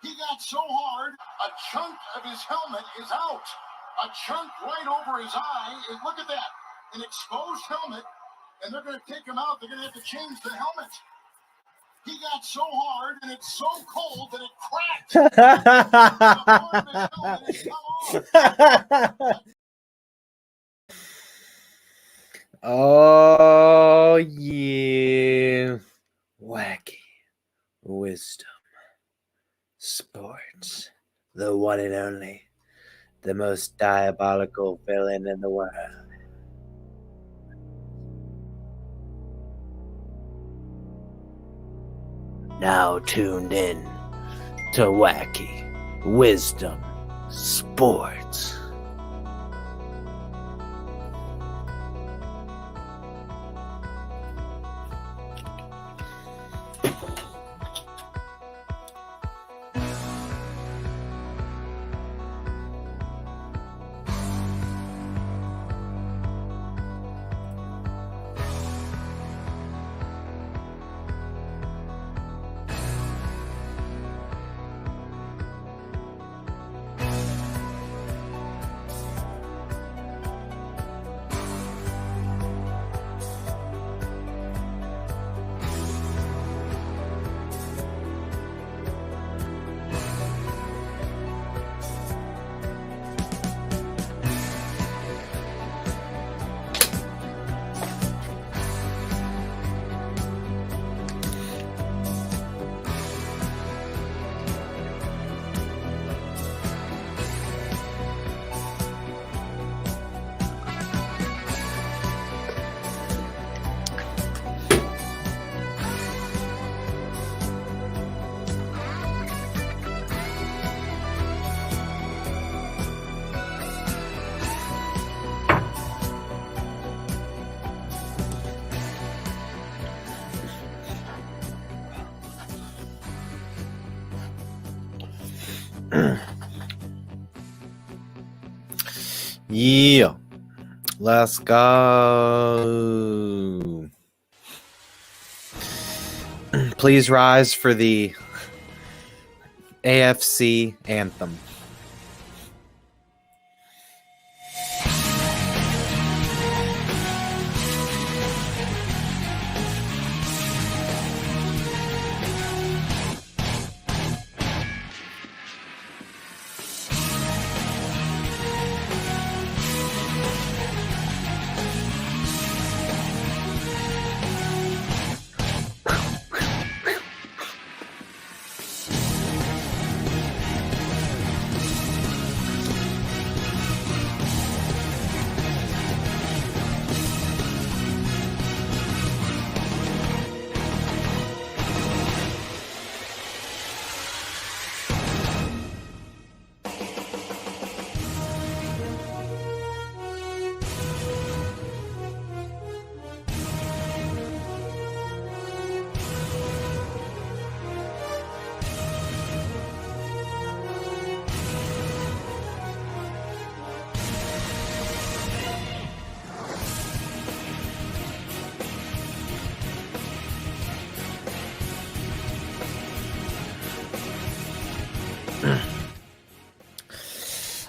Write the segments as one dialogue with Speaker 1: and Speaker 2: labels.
Speaker 1: He got so hard, a chunk of his helmet is out. A chunk right over his eye. And look at that. An exposed helmet. And they're going to take him out. They're going to have to change the helmet. He got so hard, and it's so cold that it cracked.
Speaker 2: Oh, yeah. Wacky wisdom. Sports. The one and only. The most diabolical villain in the world. Now tuned in to Wacky Wisdom Sports. Yeah, let's go. Please rise for the AFC anthem.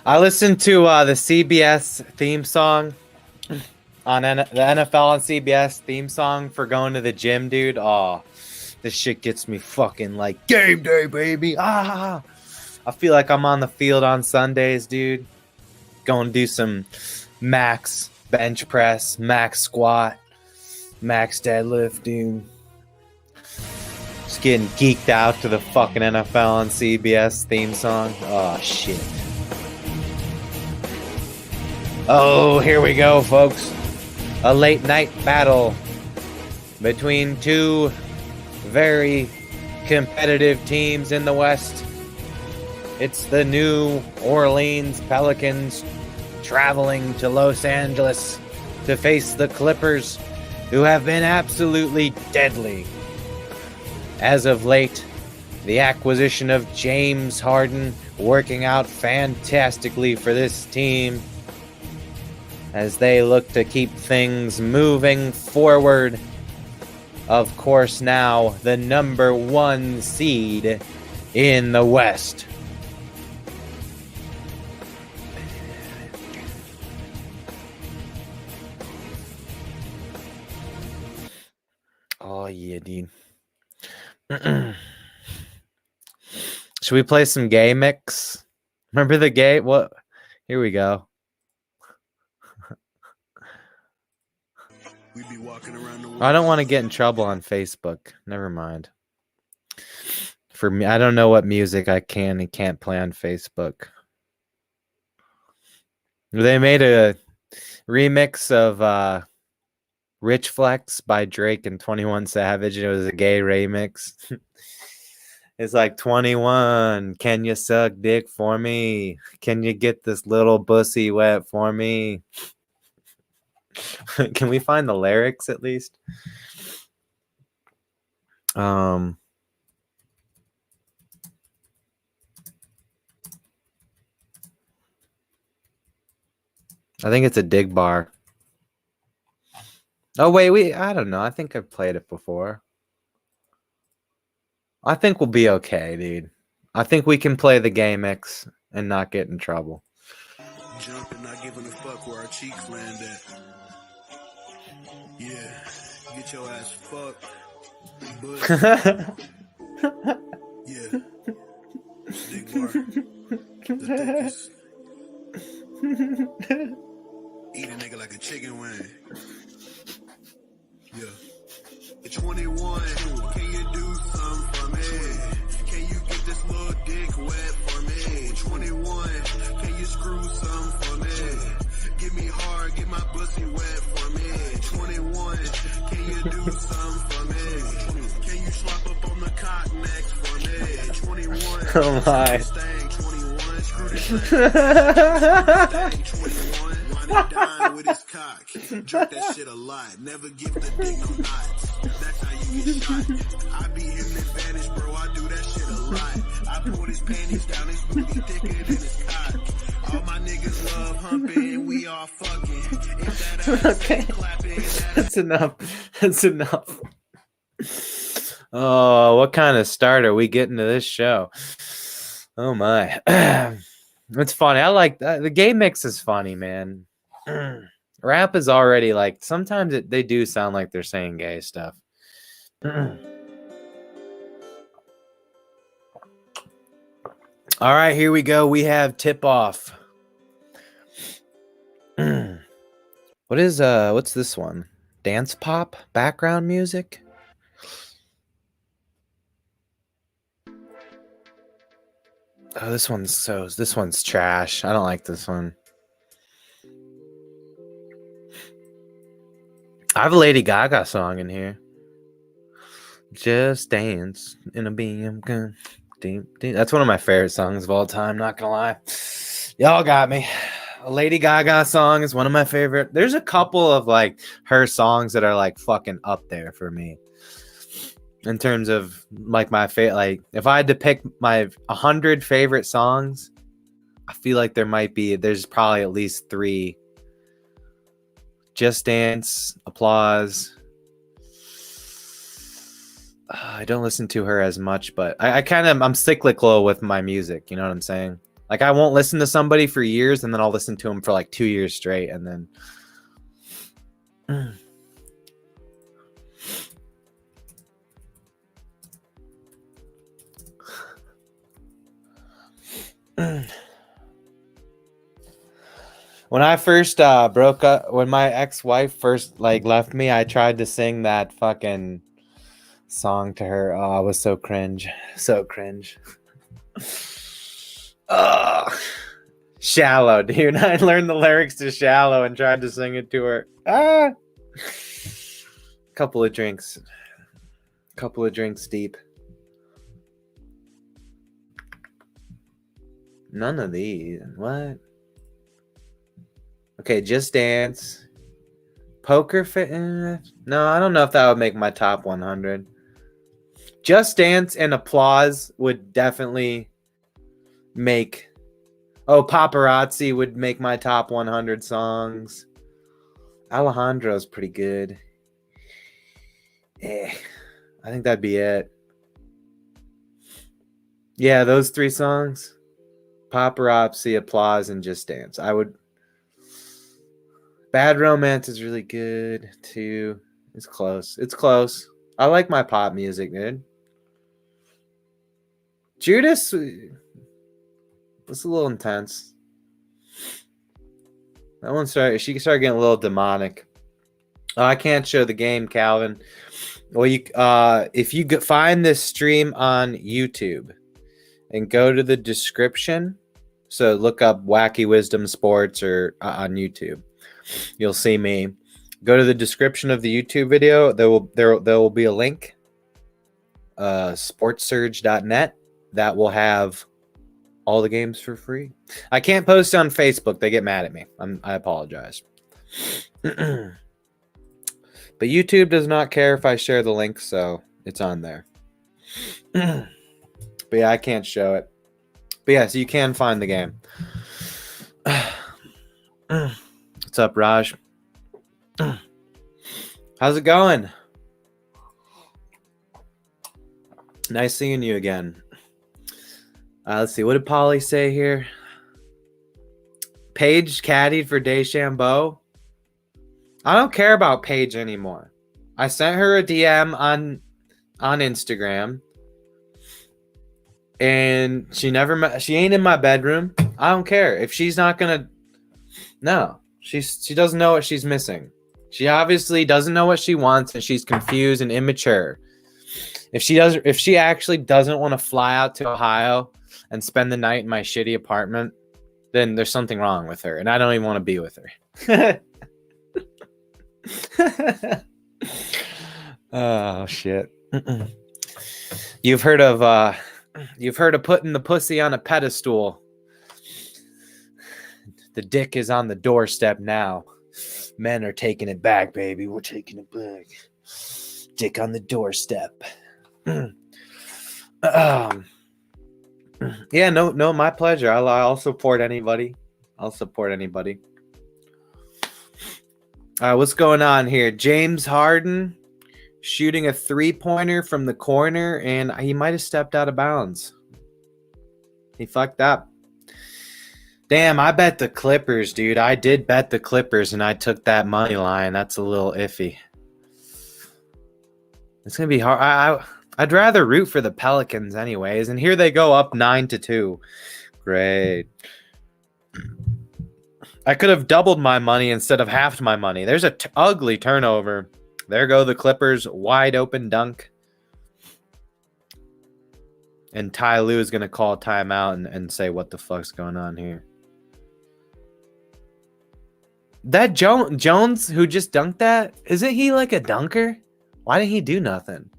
Speaker 2: I listened to the CBS theme song on the NFL on CBS theme song for going to the gym, dude. Oh, this shit gets me fucking like game day, baby. I feel like I'm on the field on Sundays, dude. Going to do some max bench press, max squat, max deadlift, dude. Just getting geeked out to the fucking NFL on CBS theme song. Oh, shit. Oh, here we go, folks. A late night battle between two very competitive teams in the West. It's the New Orleans Pelicans traveling to Los Angeles to face the Clippers, who have been absolutely deadly. As of late, the acquisition of James Harden working out fantastically for this team as they look to keep things moving forward. Of course, now the number one seed in the West. Oh yeah, dude. Should we play some gay mix? Remember the gay? What? Here we go.
Speaker 3: We be walking around the world.
Speaker 2: I don't want to get in trouble on Facebook. Never mind. For me, I don't know what music I can and can't play on Facebook. They made a remix of Rich Flex by Drake and 21 Savage. It was a gay remix. It's like 21. Can you suck dick for me? Can you get this little pussy wet for me? Can we find the lyrics at least? I think it's a dig bar. Oh wait, I don't know. I think I've played it before. I think we'll be okay, dude. I think we can play the game mix and not get in trouble.
Speaker 3: Jumping, not giving a fuck where our cheeks land at. Yeah, get your ass fucked. But yeah, dig bar. The thickest. Eat a nigga like a chicken wing. Yeah. At 21, can you do something for me? Can you get this little dick wet for me? 21, can you screw something for me? Get me hard, get my pussy wet for me. 21, can you do something for me? Can you slap up on the cock next for me? 21,
Speaker 2: oh my.
Speaker 3: Screw this thing. 21, wine and dine with his cock. Jerk that shit a lot. Never give the dick no knots. That's how you get shot. I be in advantage, bro. I do that shit a lot. I pulled his panties down, his booty thicker than his cock. All my niggas love humping, we all fucking. If that ass
Speaker 2: Okay.
Speaker 3: ain't clapping,
Speaker 2: That's enough. That's enough. Oh, what kind of start are we getting to this show? Oh my. It's funny. I like that. The gay mix is funny, man. Rap is already like sometimes they do sound like they're saying gay stuff. All right, here we go. We have tip off. What's this one? Dance pop background music? Oh, this one's trash. I don't like this one. I have a Lady Gaga song in here. Just dance in a beam. That's one of my favorite songs of all time, not gonna lie. Y'all got me. A Lady Gaga song is one of my favorite. There's a couple of like her songs that are like fucking up there for me. In terms of like my favorite, like if I had to pick my 100 favorite songs, I feel like there's probably at least 3. Just Dance, Applause. I don't listen to her as much, but I'm cyclical with my music. You know what I'm saying? Like I won't listen to somebody for years, and then I'll listen to them for like 2 years straight, and then. When I first broke up, when my ex-wife first like left me, I tried to sing that fucking song to her. Oh, I was so cringe. Shallow, dude. I learned the lyrics to Shallow and tried to sing it to her. Couple of drinks deep. None of these. What? Okay, Just Dance. Poker Face. No, I don't know if that would make my top 100. Just Dance and Applause would definitely make. Oh, Paparazzi would make my top 100 songs. Alejandro's pretty good. I think that'd be it. Yeah, those 3 songs. Paparazzi, Applause, and Just Dance. I would. Bad Romance is really good too. It's close. It's close. I like my pop music, dude. Judas was a little intense. That one started. She started getting a little demonic. I can't show the game, Calvin. Well, you if you find this stream on YouTube and go to the description, so look up Wacky Wisdom Sports or on YouTube, you'll see me. Go to the description of the YouTube video. There will be a link, sportsurge.net, that will have all the games for free. I can't post on Facebook. They get mad at me. I apologize. But YouTube does not care if I share the link, so it's on there. But yeah, I can't show it. But yeah, so you can find the game. What's up, Raj? How's it going? Nice seeing you again. Let's see. What did Polly say here? Paige caddied for DeChambeau. I don't care about Paige anymore. I sent her a DM on Instagram, and she ain't in my bedroom. I don't care if she's not gonna. No, she doesn't know what she's missing. She obviously doesn't know what she wants, and she's confused and immature. If she actually doesn't want to fly out to Ohio and spend the night in my shitty apartment, then there's something wrong with her, and I don't even want to be with her. Oh shit. You've heard of putting the pussy on a pedestal. The dick is on the doorstep now. Men are taking it back, baby. We're taking it back. Dick on the doorstep. Yeah, no, my pleasure. I'll support anybody. What's going on here? James Harden shooting a 3-pointer from the corner, and he might have stepped out of bounds. He fucked up. Damn, I bet the Clippers, dude. I did bet the Clippers, and I took that money line. That's a little iffy. It's going to be hard. I'd rather root for the Pelicans anyways, and here they go up 9-2. Great. I could have doubled my money instead of halved my money. There's a ugly turnover. There go the Clippers. Wide open dunk. And Ty Lue is going to call timeout and say, what the fuck's going on here? That Jones who just dunked that, isn't he like a dunker? Why didn't he do nothing?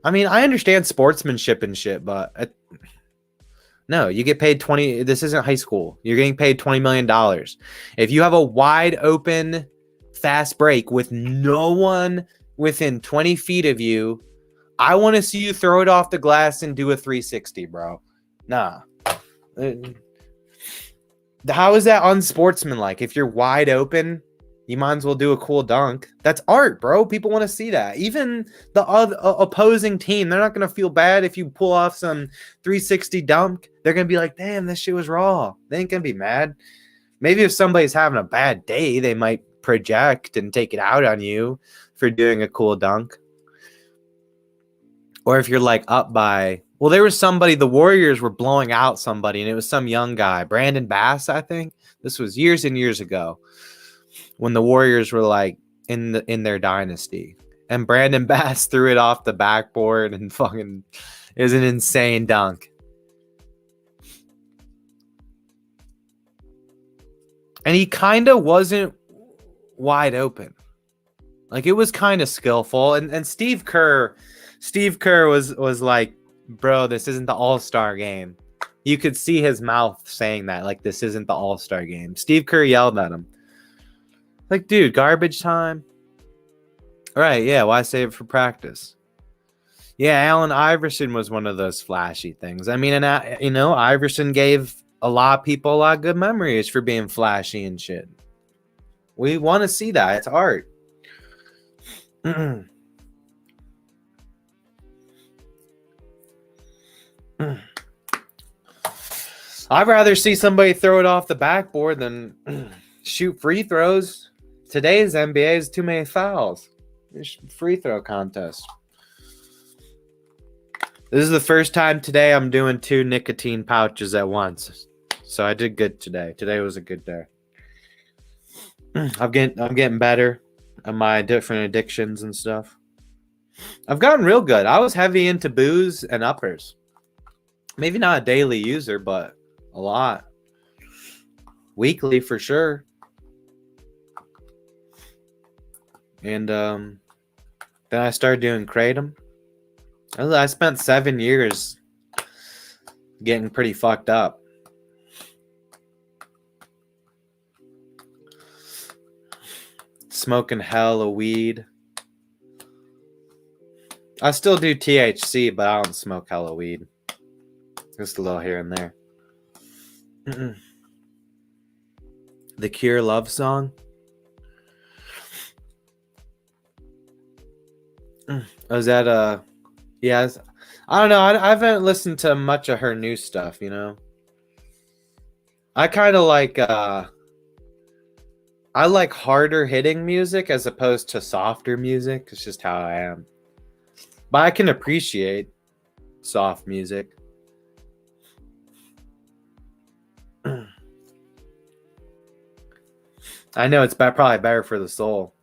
Speaker 2: I mean, I understand sportsmanship and shit, but no, you get paid 20. This isn't high school. You're getting paid $20 million. If you have a wide open fast break with no one within 20 feet of you, I want to see you throw it off the glass and do a 360, bro. Nah. How is that unsportsmanlike? If you're wide open, you might as well do a cool dunk. That's art, bro. People want to see that. Even the opposing team, they're not going to feel bad if you pull off some 360 dunk. They're going to be like, damn, this shit was raw. They ain't going to be mad. Maybe if somebody's having a bad day, they might project and take it out on you for doing a cool dunk. Or if you're like up by... Well, there was somebody, the Warriors were blowing out somebody, and it was some young guy, Brandon Bass, I think. This was years and years ago, when the Warriors were like in their dynasty, and Brandon Bass threw it off the backboard and fucking is an insane dunk. And he kind of wasn't wide open. Like, it was kind of skillful. And Steve Kerr was like, bro, this isn't the All-Star game. You could see his mouth saying that, like, this isn't the All-Star game. Steve Kerr yelled at him. Like, dude, garbage time. All right, yeah, why save it for practice? Yeah, Allen Iverson was one of those flashy things. I mean, and you know, Iverson gave a lot of people a lot of good memories for being flashy and shit. We want to see that. It's art. I'd rather see somebody throw it off the backboard than shoot free throws. Today's NBA is too many fouls. Free throw contest. This is the first time today I'm doing 2 nicotine pouches at once. So I did good today. Today was a good day. I'm getting better at my different addictions and stuff. I've gotten real good. I was heavy into booze and uppers. Maybe not a daily user, but a lot. Weekly for sure. And then I started doing kratom. I spent 7 years getting pretty fucked up. Smoking hella weed. I still do THC, but I don't smoke hella weed. Just a little here and there. The Cure love song. Was that yeah, I don't know. I haven't listened to much of her new stuff, you know. I kind of like I like harder hitting music as opposed to softer music. It's just how I am. But I can appreciate soft music. I know it's probably better for the soul.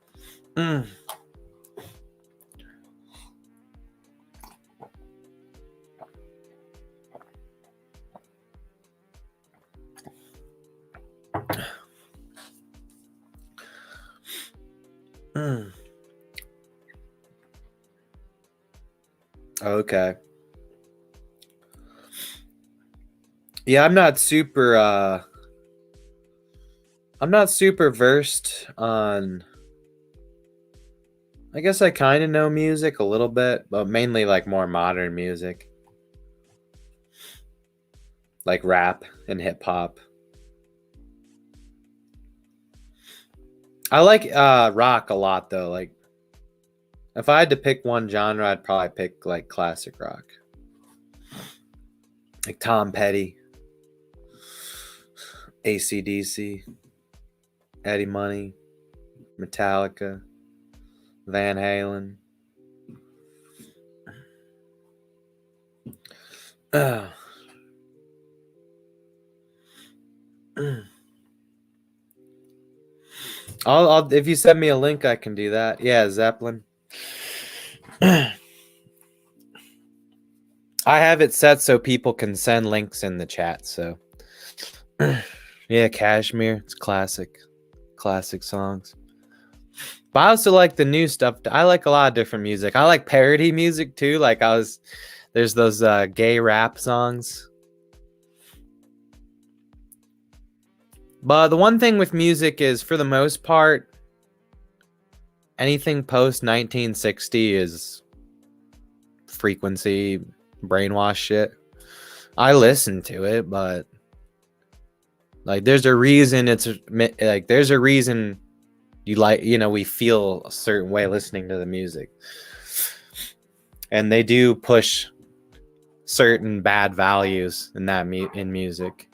Speaker 2: Okay. Yeah, I'm not super versed on, I guess I kind of know music a little bit, but mainly like more modern music. Like rap and hip hop. I like rock a lot though. Like if I had to pick one genre, I'd probably pick like classic rock. Like Tom Petty, AC/DC, Eddie Money, Metallica, Van Halen. I'll if you send me a link, I can do that. Yeah, Zeppelin. I have it set so people can send links in the chat. So, yeah, Kashmir. It's classic songs. But I also like the new stuff. I like a lot of different music. I like parody music too. Like there's those gay rap songs. But the one thing with music is, for the most part, anything post 1960 is frequency brainwash shit. I listen to it, but like there's a reason you like, you know, we feel a certain way listening to the music. And they do push certain bad values in in music.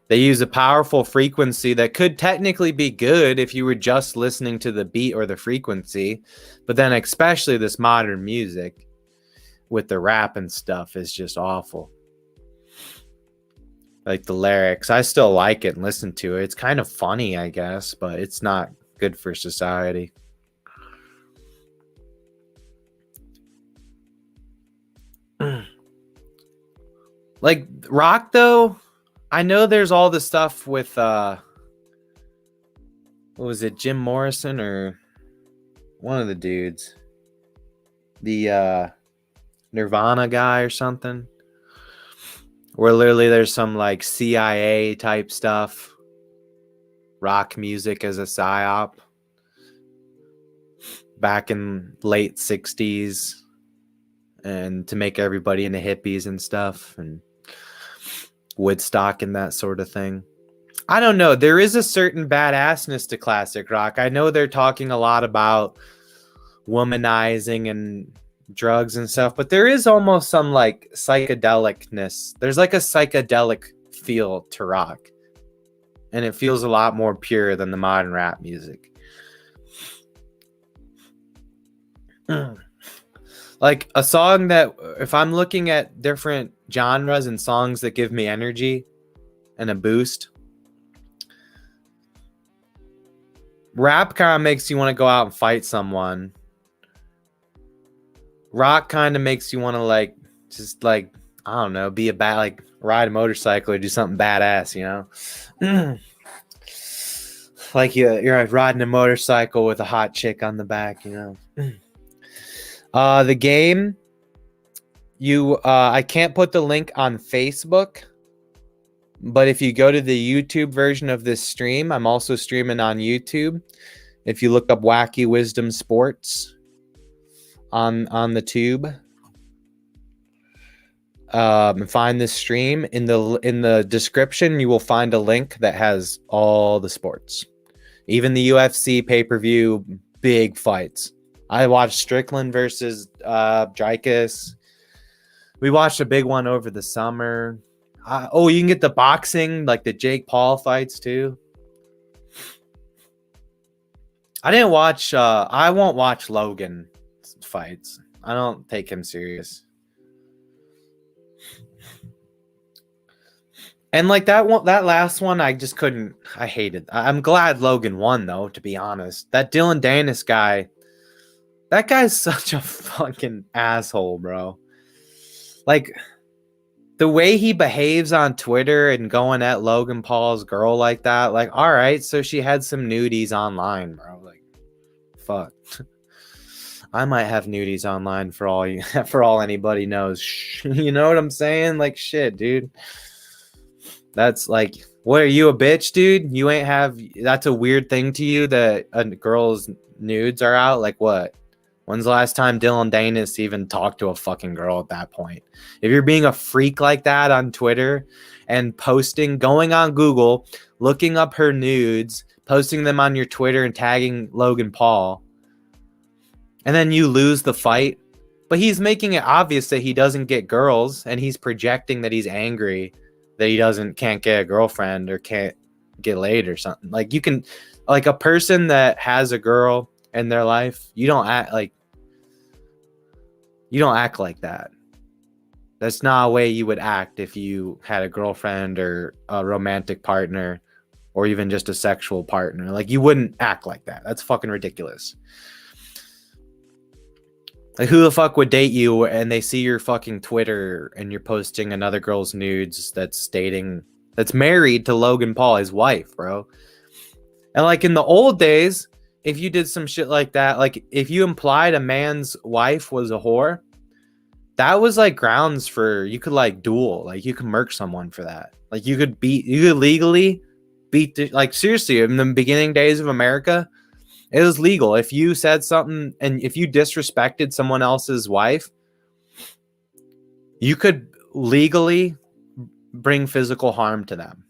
Speaker 2: They use a powerful frequency that could technically be good if you were just listening to the beat or the frequency, but then especially this modern music with the rap and stuff is just awful. Like the lyrics, I still like it and listen to it. It's kind of funny, I guess, but it's not good for society. Like rock though, I know there's all the stuff with what was it, Jim Morrison or one of the dudes, the Nirvana guy or something, where literally there's some like CIA type stuff, rock music as a psyop back in late 60s, and to make everybody into hippies and stuff, and Woodstock and that sort of thing. I don't know. There is a certain badassness to classic rock. I know they're talking a lot about womanizing and drugs and stuff, but there is almost some like psychedelicness. There's like a psychedelic feel to rock, and it feels a lot more pure than the modern rap music. Like a song that, if I'm looking at different genres and songs that give me energy and a boost, rap kind of makes you want to go out and fight someone. Rock kind of makes you want to like, just like, I don't know, be a bad, like ride a motorcycle or do something badass, you know? Like you're riding a motorcycle with a hot chick on the back, you know? The game, I can't put the link on Facebook, but if you go to the YouTube version of this stream, I'm also streaming on YouTube. If you look up Wacky Wisdom Sports on the tube, and find this stream, in the description, you will find a link that has all the sports, even the UFC pay-per-view big fights. I watched Strickland versus Dreykus. We watched a big one over the summer. You can get the boxing, like the Jake Paul fights too. I won't watch Logan fights. I don't take him serious. And like that last one, I just couldn't. I hated. I'm glad Logan won though, to be honest. That Dylan Danis guy, that guy's such a fucking asshole, bro. Like the way he behaves on Twitter and going at Logan Paul's girl like that, like, all right, so she had some nudies online, bro. Like, fuck. I might have nudies online for all anybody knows. You know what I'm saying? Like, shit, dude. That's like, what, are you a bitch, dude? You ain't have, that's a weird thing to you that a girl's nudes are out? Like, what? When's the last time Dylan Danis even talked to a fucking girl at that point? If you're being a freak like that on Twitter and going on Google, looking up her nudes, posting them on your Twitter and tagging Logan Paul, and then you lose the fight, but he's making it obvious that he doesn't get girls, and he's projecting that he's angry that he can't get a girlfriend or can't get laid or something. Like, you can, like, a person that has a girl in their life, you don't act like that. That's not a way you would act if you had a girlfriend or a romantic partner or even just a sexual partner. Like, you wouldn't act like that. That's fucking ridiculous. Like, who the fuck would date you and they see your fucking Twitter and you're posting another girl's nudes that's married to Logan Paul, his wife, bro? And like in the old days, if you did some shit like that, like if you implied a man's wife was a whore, that was like grounds for, you could like duel, like you could murk someone for that. Like you could legally beat like seriously, in the beginning days of America, it was legal. If you said something and if you disrespected someone else's wife, you could legally bring physical harm to them.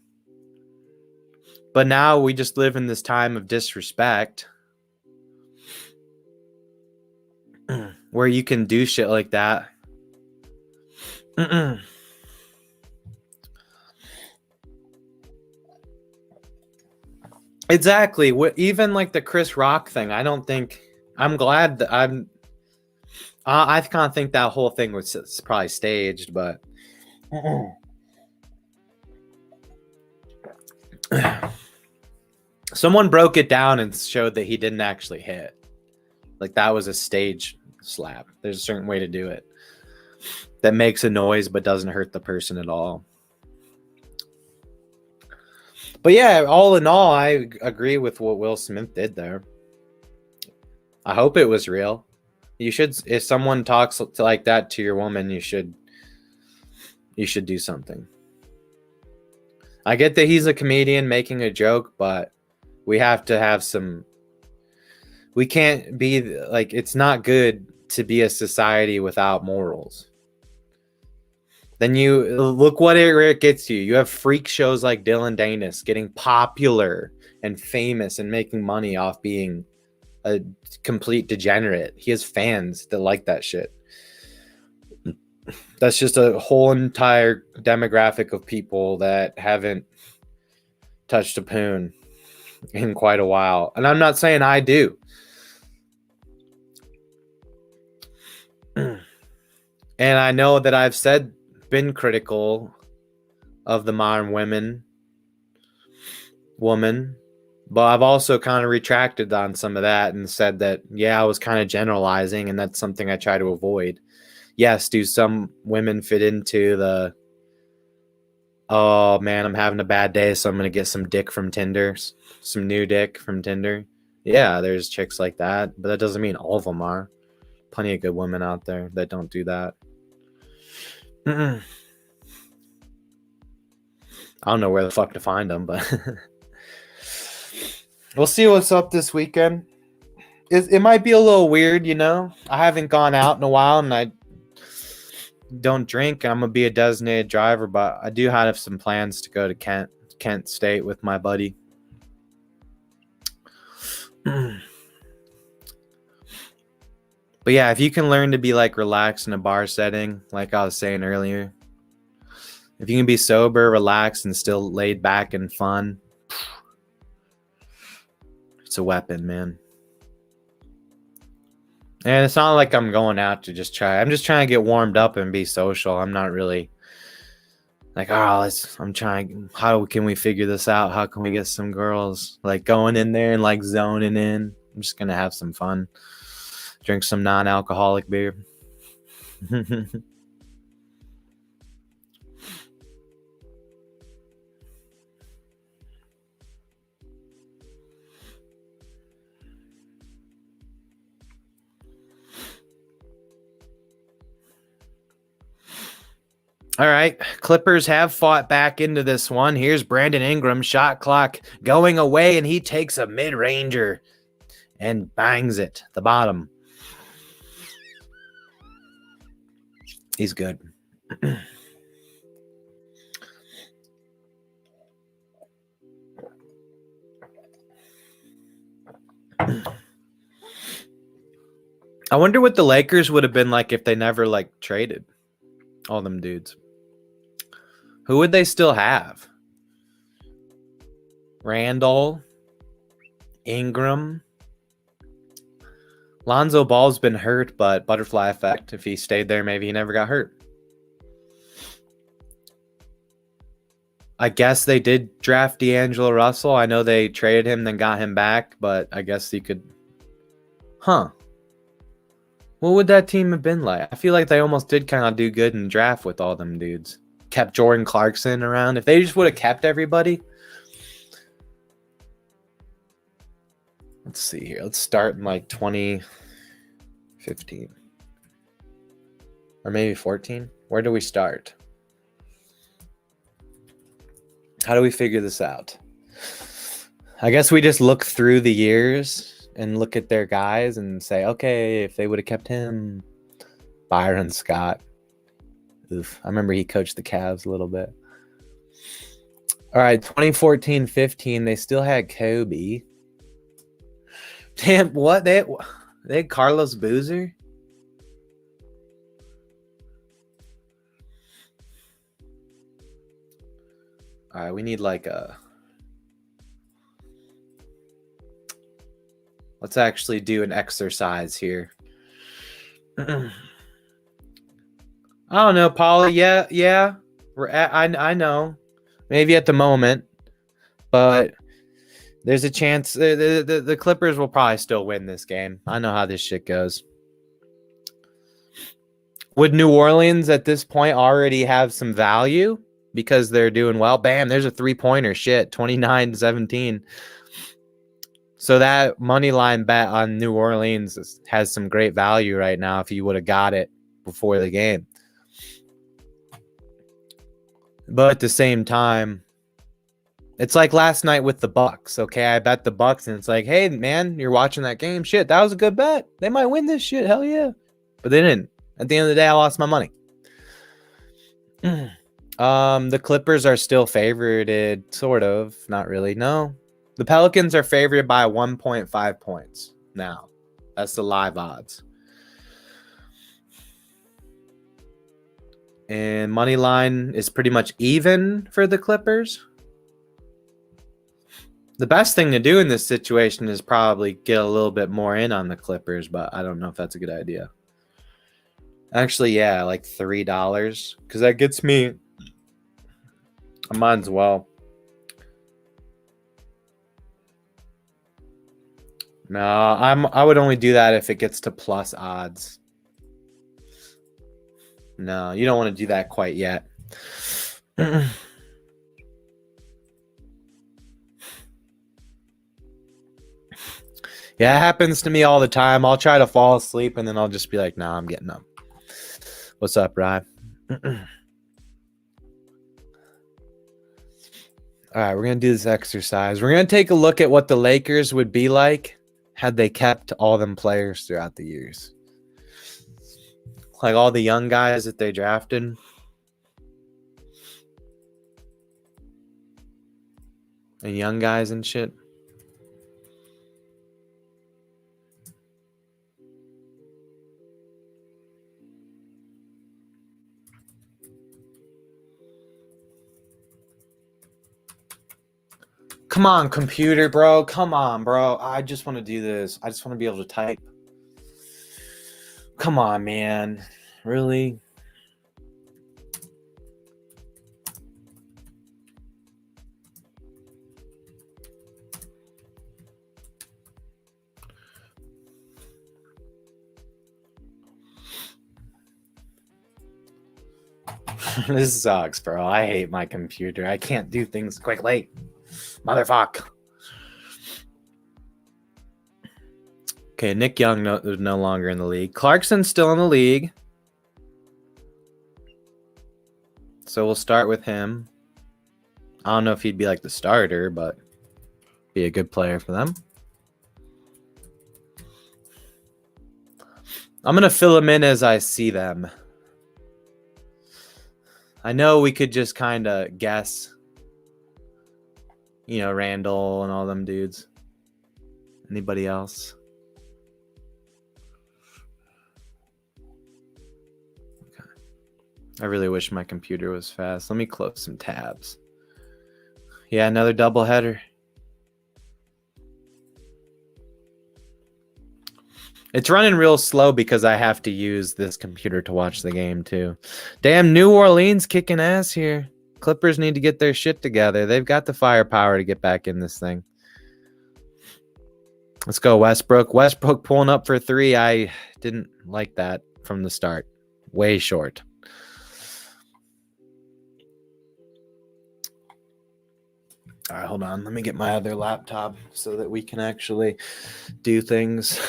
Speaker 2: But now we just live in this time of disrespect where you can do shit like that. Exactly. Even like the Chris Rock thing, I'm glad that I kind of think that whole thing was probably staged, but someone broke it down and showed that he didn't actually hit. Like that was a stage slap. There's a certain way to do it that makes a noise but doesn't hurt the person at all. But yeah, all in all, I agree with what Will Smith did there. I hope it was real. You should, if someone talks like that to your woman, you should do something. I get that he's a comedian making a joke, but we have to have some, we can't be like, it's not good to be a society without morals. Then you look what it gets you. You have freak shows like Dylan Danis getting popular and famous and making money off being a complete degenerate. He has fans that like that shit. That's just a whole entire demographic of people that haven't touched a poon in quite a while. And I'm not saying I do. And I know that I've been critical of the modern woman, but I've also kind of retracted on some of that and said that, yeah, I was kind of generalizing, and that's something I try to avoid. Yes, do some women fit into the, oh man, I'm having a bad day, so I'm going to get some dick from Tinder, some new dick from Tinder? Yeah, there's chicks like that, but that doesn't mean all of them are. Plenty of good women out there that don't do that. I don't know where the fuck to find them, but we'll see what's up this weekend. It might be a little weird, you know. I haven't gone out in a while, and I don't drink. I'm gonna be a designated driver, but I do have some plans to go to Kent State with my buddy. But yeah, if you can learn to be like relaxed in a bar setting, like I was saying earlier, if you can be sober, relaxed, and still laid back and fun, it's a weapon, man. And it's not like I'm going out to just try. I'm just trying to get warmed up and be social. I'm not really like, I'm trying. How can we figure this out? How can we get some girls? Like going in there and like zoning in. I'm just going to have some fun. Drink some non-alcoholic beer. All right, Clippers have fought back into this one. Here's Brandon Ingram, shot clock going away, and he takes a mid-ranger and bangs it, the bottom. He's good. I wonder what the Lakers would have been like if they never like traded all them dudes. Who would they still have? Randall, Ingram. Lonzo Ball's been hurt, but butterfly effect. If he stayed there, maybe he never got hurt. I guess they did draft D'Angelo Russell. I know they traded him, then got him back, but I guess he could. Huh. What would that team have been like? I feel like they almost did kind of do good in the draft with all them dudes. Kept Jordan Clarkson around. If they just would have kept everybody. Let's see here. Let's start in like 2015. Or maybe 14. Where do we start? How do we figure this out? I guess we just look through the years and look at their guys and say, okay, if they would have kept him, Byron Scott. Oof, I remember he coached the Cavs a little bit. All right, 2014-15, they still had Kobe. Damn, what? They had Carlos Boozer? All right, we need like a... Let's actually do an exercise here. I don't know, Paulie. Yeah. I know. Maybe at the moment. But there's a chance the Clippers will probably still win this game. I know how this shit goes. Would New Orleans at this point already have some value because they're doing well? Bam, there's a three-pointer. Shit, 29-17. So that money line bet on New Orleans has some great value right now if you would have got it before the game. But at the same time, it's like last night with the Bucks. Okay, I bet the Bucks, and it's like, hey, man, you're watching that game. Shit, that was a good bet. They might win this shit. Hell yeah. But they didn't. At the end of the day, I lost my money. The Clippers are still favorited, sort of. Not really. No. The Pelicans are favored by 1.5 points now. That's the live odds. And money line is pretty much even for the Clippers. The best thing to do in this situation is probably get a little bit more in on the Clippers, but I don't know if that's a good idea. Actually, yeah, like $3, because that gets me. I might as well. No, I would only do that if it gets to plus odds. No, you don't want to do that quite yet. Yeah, it happens to me all the time. I'll try to fall asleep and then I'll just be like, nah, I'm getting up. What's up, Rye? All right, we're going to do this exercise. We're going to take a look at what the Lakers would be like had they kept all them players throughout the years. Like all the young guys that they drafted. And young guys and shit. Come on, computer, bro. Come on, bro. I just want to do this. I just want to be able to type. Come on, man. Really? This sucks, bro. I hate my computer. I can't do things quickly. Motherfuck. Okay, Nick Young is no longer in the league. Clarkson's still in the league. So we'll start with him. I don't know if he'd be like the starter, but be a good player for them. I'm going to fill them in as I see them. I know we could just kind of guess. You know, Randall and all them dudes. Anybody else? Okay. I really wish my computer was fast. Let me close some tabs. Yeah, another doubleheader. It's running real slow because I have to use this computer to watch the game too. Damn, New Orleans kicking ass here. Clippers need to get their shit together. They've got the firepower to get back in this thing. Let's go, Westbrook. Westbrook pulling up for 3. I didn't like that from the start. Way short. All right, hold on. Let me get my other laptop so that we can actually do things.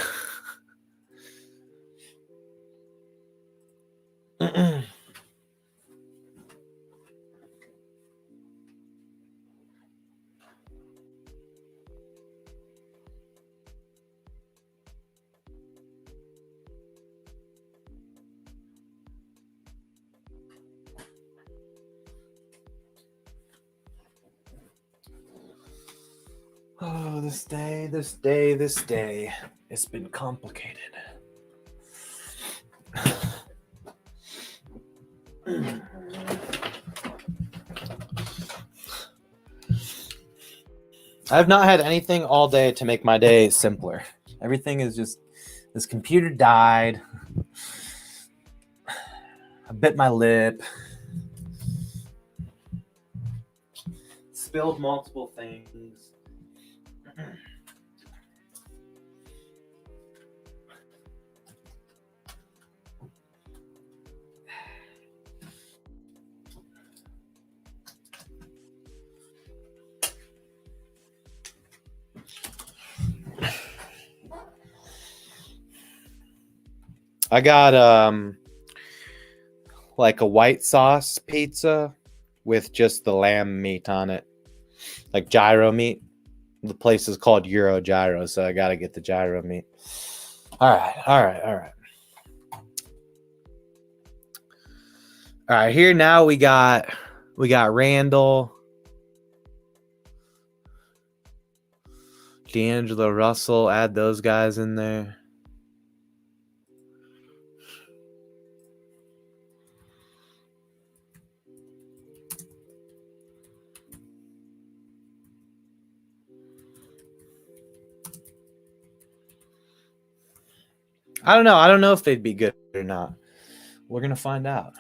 Speaker 2: Oh, this day. It's been complicated. I've not had anything all day to make my day simpler. Everything is just, this computer died. I bit my lip. Spilled multiple things. I got like a white sauce pizza with just the lamb meat on it. Like gyro meat. The place is called Euro Gyro, so I gotta get the gyro meat. All right. All right, here now we got Randall, D'Angelo Russell. Add those guys in there. I don't know. I don't know if they'd be good or not. We're going to find out.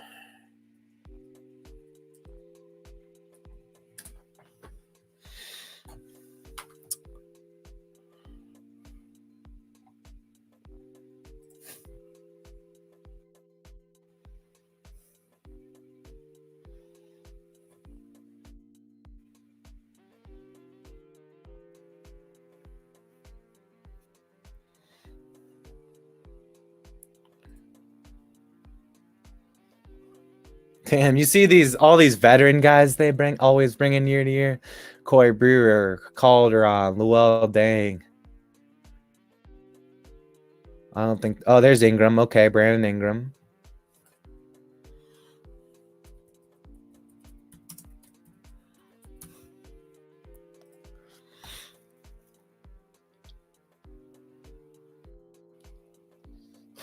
Speaker 2: Damn, you see all these veteran guys they always bring in year to year. Corey Brewer, Calderon, Llewell Dang. I don't think. Oh, there's Ingram. Okay, Brandon Ingram.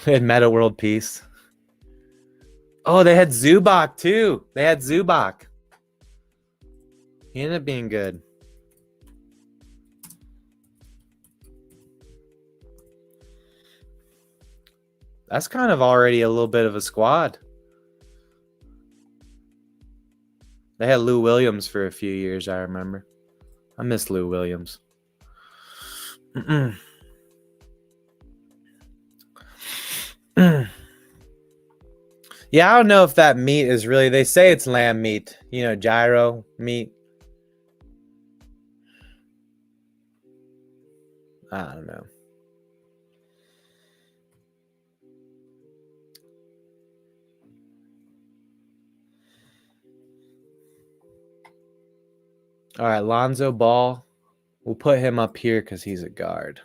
Speaker 2: They had Meta World Peace. Oh, they had Zubac too. They had Zubac. He ended up being good. That's kind of already a little bit of a squad. They had Lou Williams for a few years, I remember. I miss Lou Williams. Yeah, I don't know if that meat is really... They say it's lamb meat. You know, gyro meat. I don't know. All right, Lonzo Ball. We'll put him up here because he's a guard.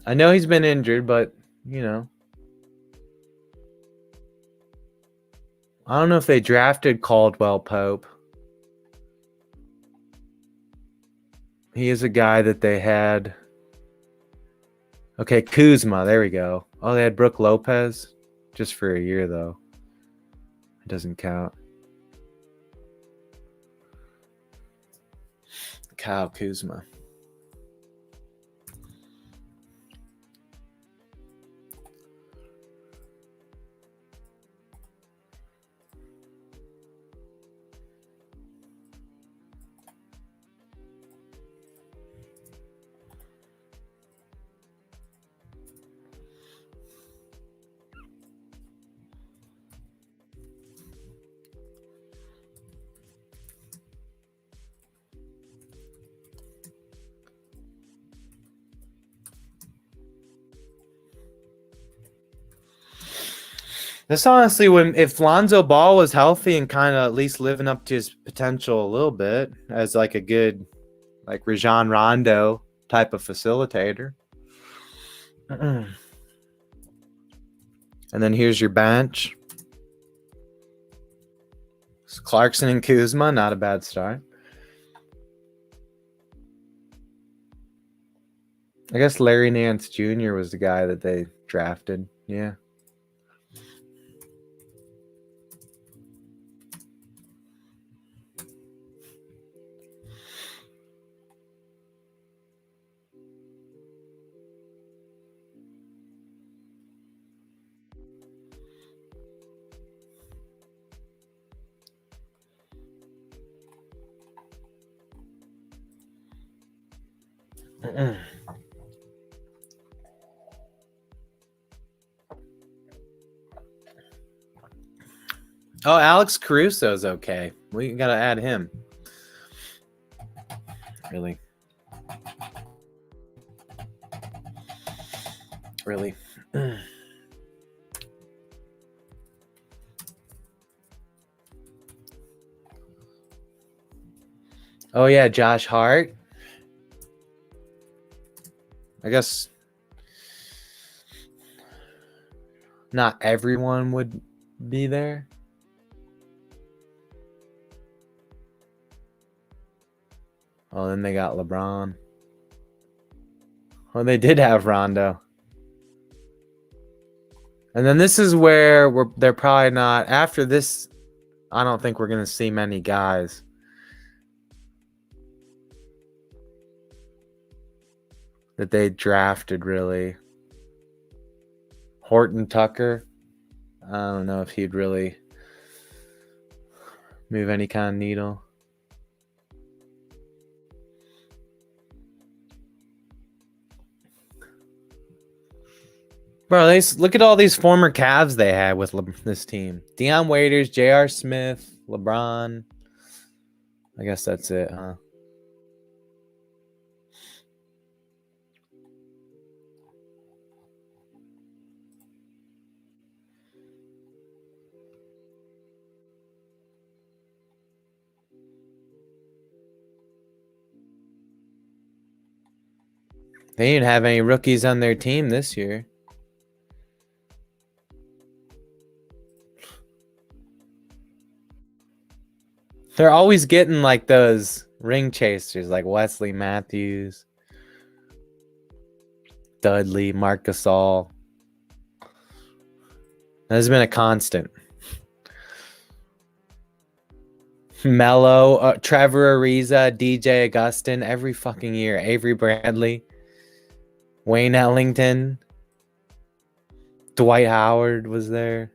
Speaker 2: I know he's been injured, but, you know. I don't know if they drafted Caldwell Pope. He is a guy that they had. Okay, Kuzma. There we go. Oh, they had Brooke Lopez. Just for a year, though. It doesn't count. Kyle Kuzma. This honestly, if Lonzo Ball was healthy and kind of at least living up to his potential a little bit as like a good, like Rajon Rondo type of facilitator. And then here's your bench. It's Clarkson and Kuzma, not a bad start. I guess Larry Nance Jr. was the guy that they drafted. Yeah. Oh, Alex Caruso's okay. We got to add him. Really? Really? Oh, yeah, Josh Hart. I guess not everyone would be there. Oh, then they got LeBron. Well, they did have Rondo. And then this is where they're probably not. After this I don't think we're going to see many guys that they drafted, really. Horton Tucker, I don't know if he'd really move any kind of needle. Bro, look at all these former Cavs they had with this team. Deion Waiters, J.R. Smith, LeBron. I guess that's it, huh? They didn't have any rookies on their team this year. They're always getting like those ring chasers like Wesley Matthews, Dudley, Marc Gasol. That's been a constant. Melo, Trevor Ariza, DJ Augustin every fucking year. Avery Bradley, Wayne Ellington, Dwight Howard was there.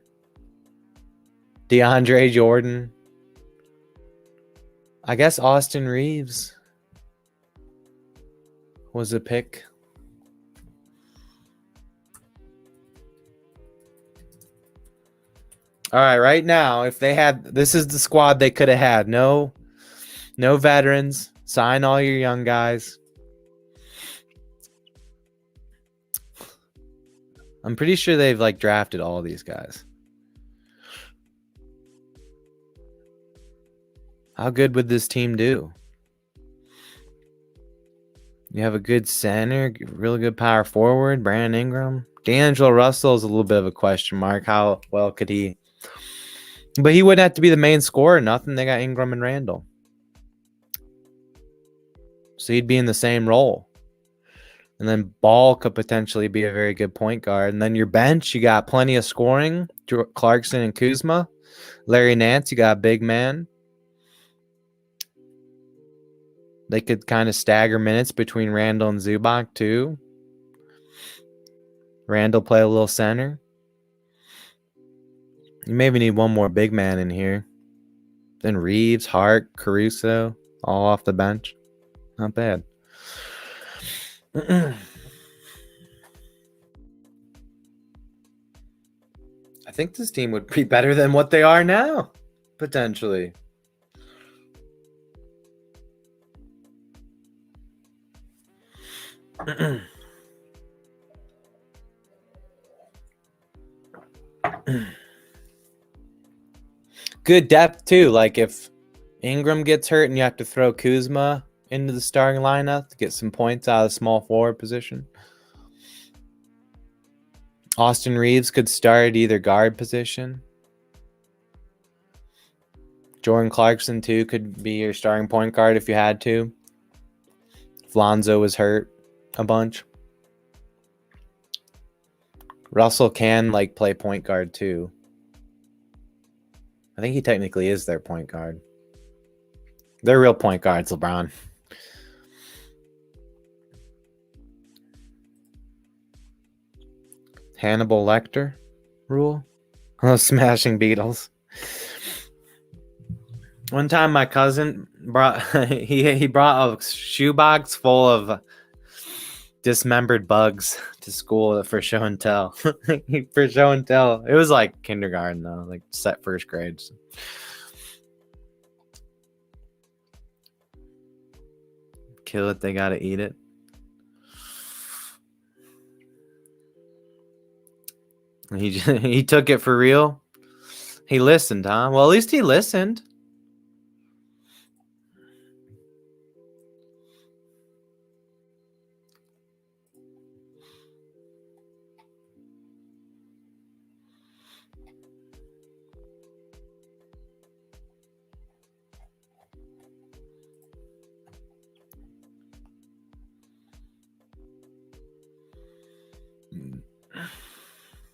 Speaker 2: DeAndre Jordan. I guess Austin Reeves was a pick. All right, right now, if they had, this is the squad they could have had. No veterans. Sign all your young guys. I'm pretty sure they've like drafted all these guys. How good would this team do? You have a good center, really good power forward, Brandon Ingram. D'Angelo Russell is a little bit of a question mark. How well could he? But he wouldn't have to be the main scorer. Nothing. They got Ingram and Randall. So he'd be in the same role. And then Ball could potentially be a very good point guard. And then your bench, you got plenty of scoring. Clarkson and Kuzma. Larry Nance, you got a big man. They could kind of stagger minutes between Randall and Zubac too. Randall play a little center. You maybe need one more big man in here. Then Reeves, Hart, Caruso, all off the bench. Not bad. I think this team would be better than what they are now, potentially. Good depth too. Like if Ingram gets hurt and you have to throw Kuzma into the starting lineup to get some points out of the small forward position. Austin Reeves could start at either guard position. Jordan Clarkson too could be your starting point guard if you had to. If Lonzo was hurt a bunch. Russell can like play point guard too. I think he technically is their point guard. They're real point guards, LeBron. Hannibal Lecter rule? Oh, smashing Beatles. One time my cousin brought he brought a shoebox full of dismembered bugs to school for show and tell. For show and tell. It was like kindergarten though, like set first grade. So. Kill it, they gotta eat it. He took it for real. He listened, huh? Well, at least he listened.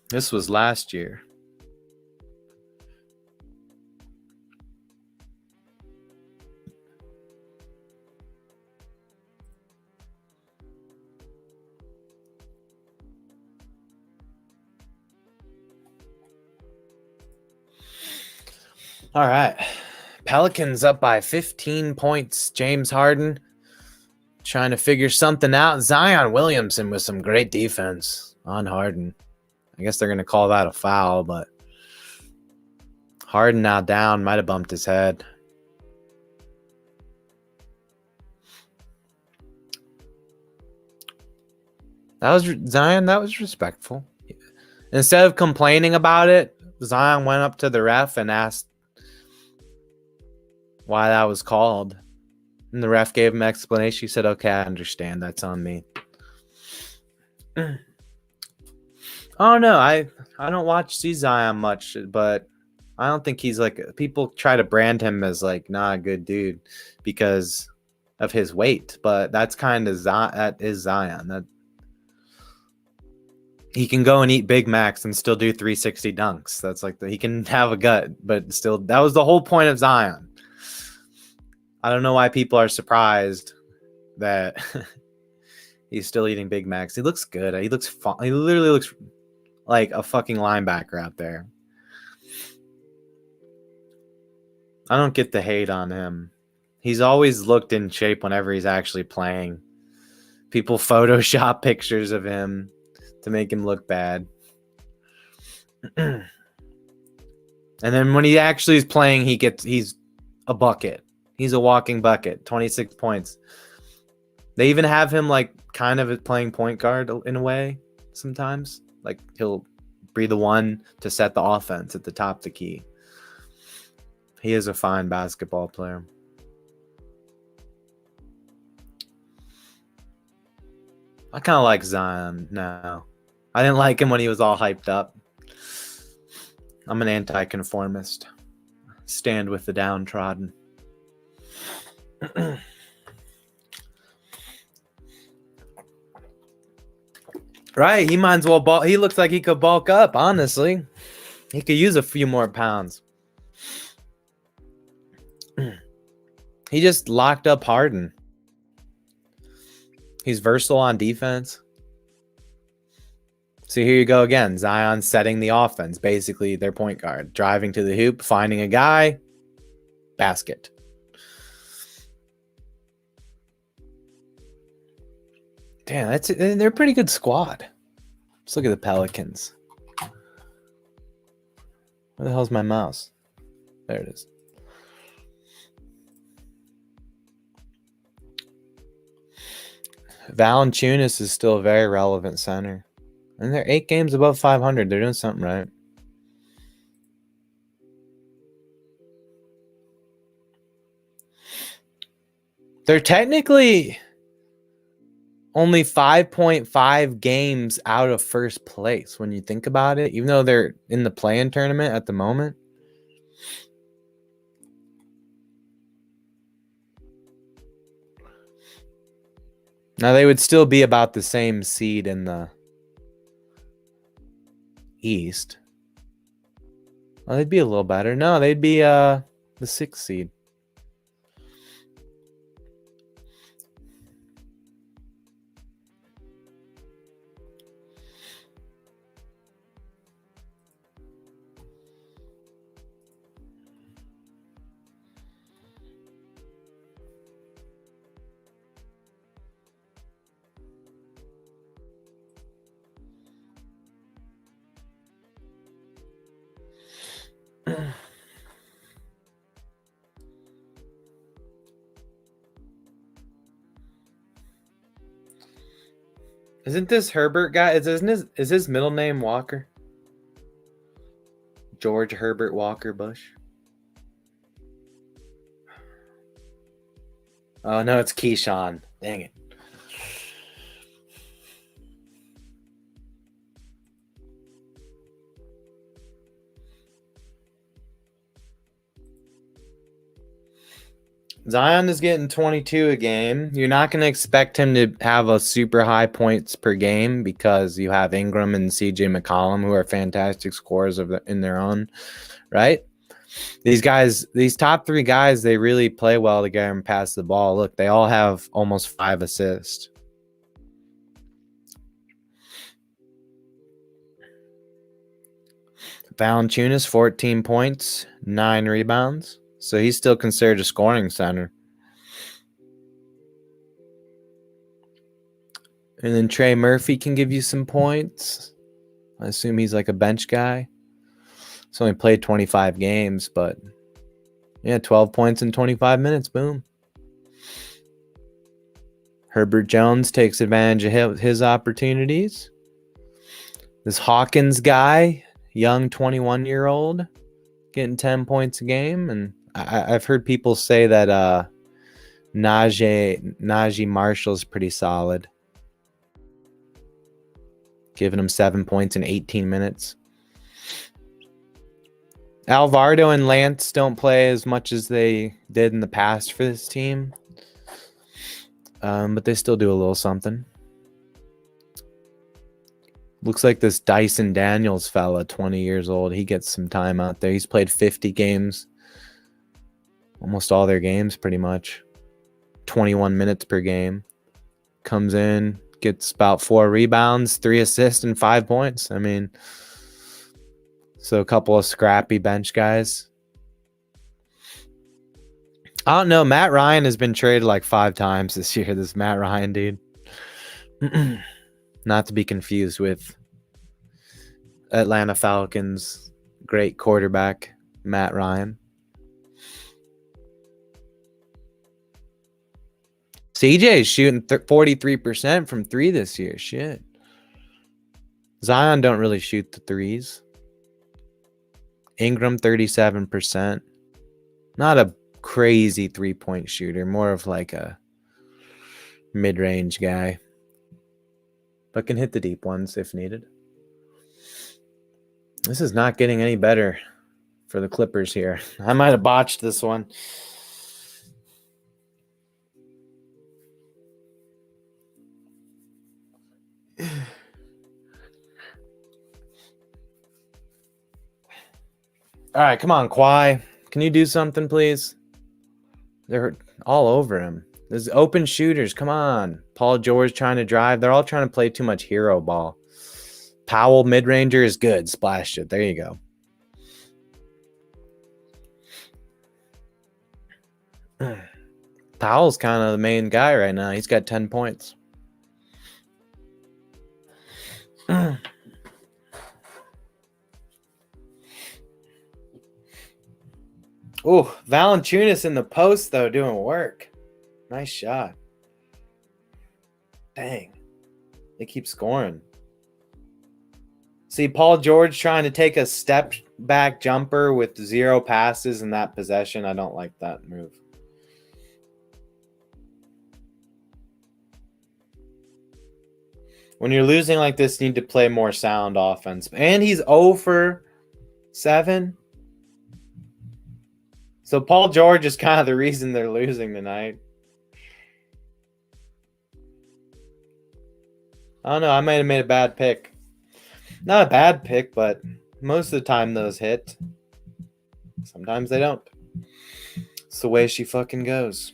Speaker 2: This was last year. All right. Pelicans up by 15 points. James Harden trying to figure something out. Zion Williamson with some great defense on Harden. I guess they're going to call that a foul, but Harden now down. Might have bumped his head. That was Zion. That was respectful. Instead of complaining about it, Zion went up to the ref and asked why that was called. And the ref gave him an explanation. He said, okay, I understand. That's on me. Oh, no. I don't see Zion much, but I don't think he's like... People try to brand him as like not a good dude because of his weight. But that's kind of... That is Zion. That he can go and eat Big Macs and still do 360 dunks. That's like... He can have a gut, but still... That was the whole point of Zion. I don't know why people are surprised that he's still eating Big Macs. He looks good. He looks fun. He literally looks like a fucking linebacker out there. I don't get the hate on him. He's always looked in shape whenever he's actually playing. People Photoshop pictures of him to make him look bad. And then when he actually is playing, he's a bucket. He's a walking bucket. 26 points. They even have him like kind of playing point guard in a way sometimes. Like he'll be the one to set the offense at the top of the key. He is a fine basketball player. I kind of like Zion now. I didn't like him when he was all hyped up. I'm an anti-conformist. Stand with the downtrodden. Right, he might as well bulk. He looks like he could bulk up, honestly. He could use a few more pounds. He just locked up Harden. He's versatile on defense. So here you go again. Zion setting the offense. Basically, their point guard. Driving to the hoop, finding a guy. Basket. Damn, they're a pretty good squad. Let's look at the Pelicans. Where the hell's my mouse? There it is. Valanciunas is still a very relevant center. And they're 8 games above 500. They're doing something right. They're technically only 5.5 games out of first place when you think about it, even though they're in the play-in tournament at the moment. Now they would still be about the same seed in the East. Well, they'd be a little better. No, they'd be the 6th seed. Isn't this Herbert guy? Is his middle name Walker? George Herbert Walker Bush. Oh no, it's Keyshawn. Dang it. Zion is getting 22 a game. You're not going to expect him to have a super high points per game because you have Ingram and CJ McCollum, who are fantastic scorers in their own right. These guys, these top 3 guys, they really play well together and pass the ball. Look, they all have almost 5 assists. Valanciunas, 14 points, 9 rebounds. So he's still considered a scoring center. And then Trey Murphy can give you some points. I assume he's like a bench guy. He's only played 25 games, but yeah, 12 points in 25 minutes. Boom. Herbert Jones takes advantage of his opportunities. This Hawkins guy, young 21-year-old, getting 10 points a game. And I've heard people say that Najee Marshall's pretty solid, giving him 7 points in 18 minutes. Alvarado and Lance don't play as much as they did in the past for this team, but they still do a little something. Looks like this Dyson Daniels fella, 20 years old, he gets some time out there. He's played 50 games, almost all their games pretty much. 21 minutes per game. Comes in, gets about 4 rebounds, 3 assists, and 5 points. I mean, so a couple of scrappy bench guys. I don't know. Matt Ryan has been traded like 5 times this year. This Matt Ryan dude. Not to be confused with Atlanta Falcons great quarterback Matt Ryan. CJ is shooting 43% from 3 this year. Shit. Zion don't really shoot the threes. Ingram 37%. Not a crazy 3-point shooter, more of like a mid-range guy, but can hit the deep ones if needed. This is not getting any better for the Clippers here. I might have botched this one. All right, come on, Kawhi. Can you do something, please? They're all over him. There's open shooters. Come on. Paul George trying to drive. They're all trying to play too much hero ball. Powell, mid-ranger, is good. Splashed it. There you go. Powell's kind of the main guy right now. He's got 10 points. Oh, Valanciunas in the post, though, doing work. Nice shot. Dang. They keep scoring. See, Paul George trying to take a step back jumper with 0 passes in that possession. I don't like that move. When you're losing like this, you need to play more sound offense. And he's 0 for 7. So Paul George is kind of the reason they're losing tonight. I don't know. I might have made a bad pick. Not a bad pick, but most of the time those hit. Sometimes they don't. It's the way she fucking goes.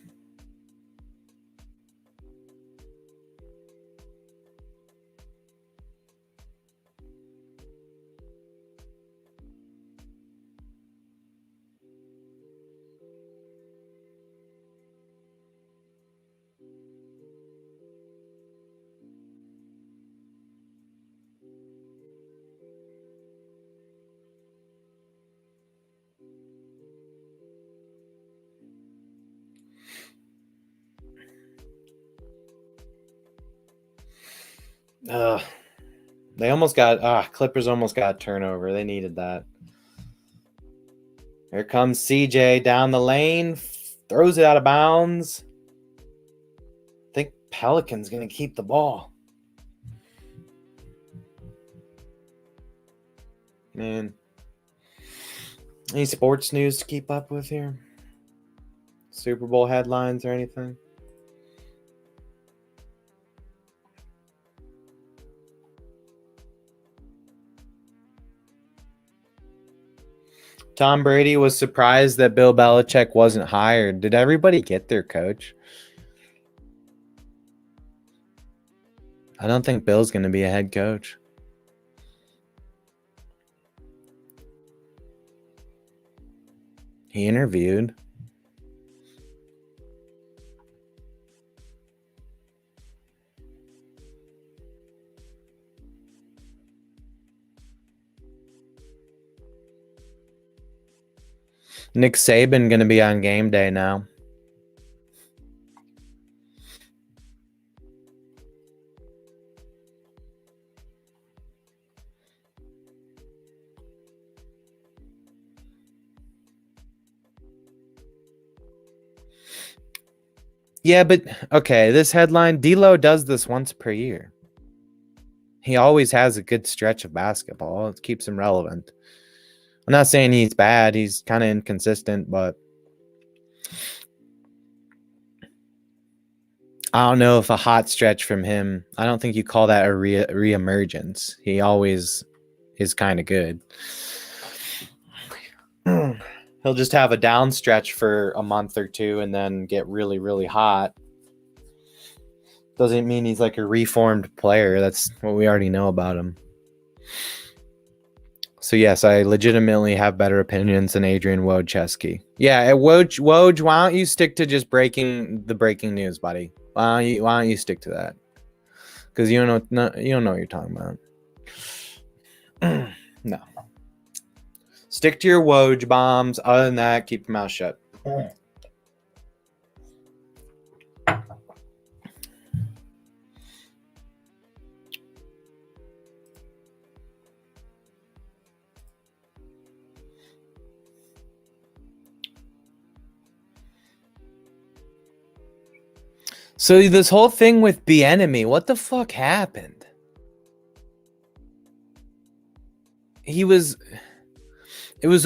Speaker 2: They almost got Clippers almost got a turnover. They needed that. Here comes CJ down the lane, throws it out of bounds. I think Pelicans gonna keep the ball. Man, any sports news to keep up with here? Super Bowl headlines or anything? Tom Brady was surprised that Bill Belichick wasn't hired. Did everybody get their coach? I don't think Bill's going to be a head coach. He interviewed. Nick Saban going to be on game day now. Yeah, but okay, this headline, D'Lo does this once per year. He always has a good stretch of basketball. It keeps him relevant. I'm not saying he's bad. He's kind of inconsistent, but I don't know if a hot stretch from him, I don't think you call that a reemergence. He always is kind of good. He'll just have a down stretch for a month or two and then get really, really hot. Doesn't mean he's like a reformed player. That's what we already know about him. So yes, I legitimately have better opinions than Adrian Wojcicki. Yeah, Woj, why don't you stick to just breaking news, buddy? Why don't you stick to that? Because you don't know what you're talking about. No. Stick to your Woj bombs. Other than that, keep your mouth shut. So this whole thing with Bieniemy, what the fuck happened? It was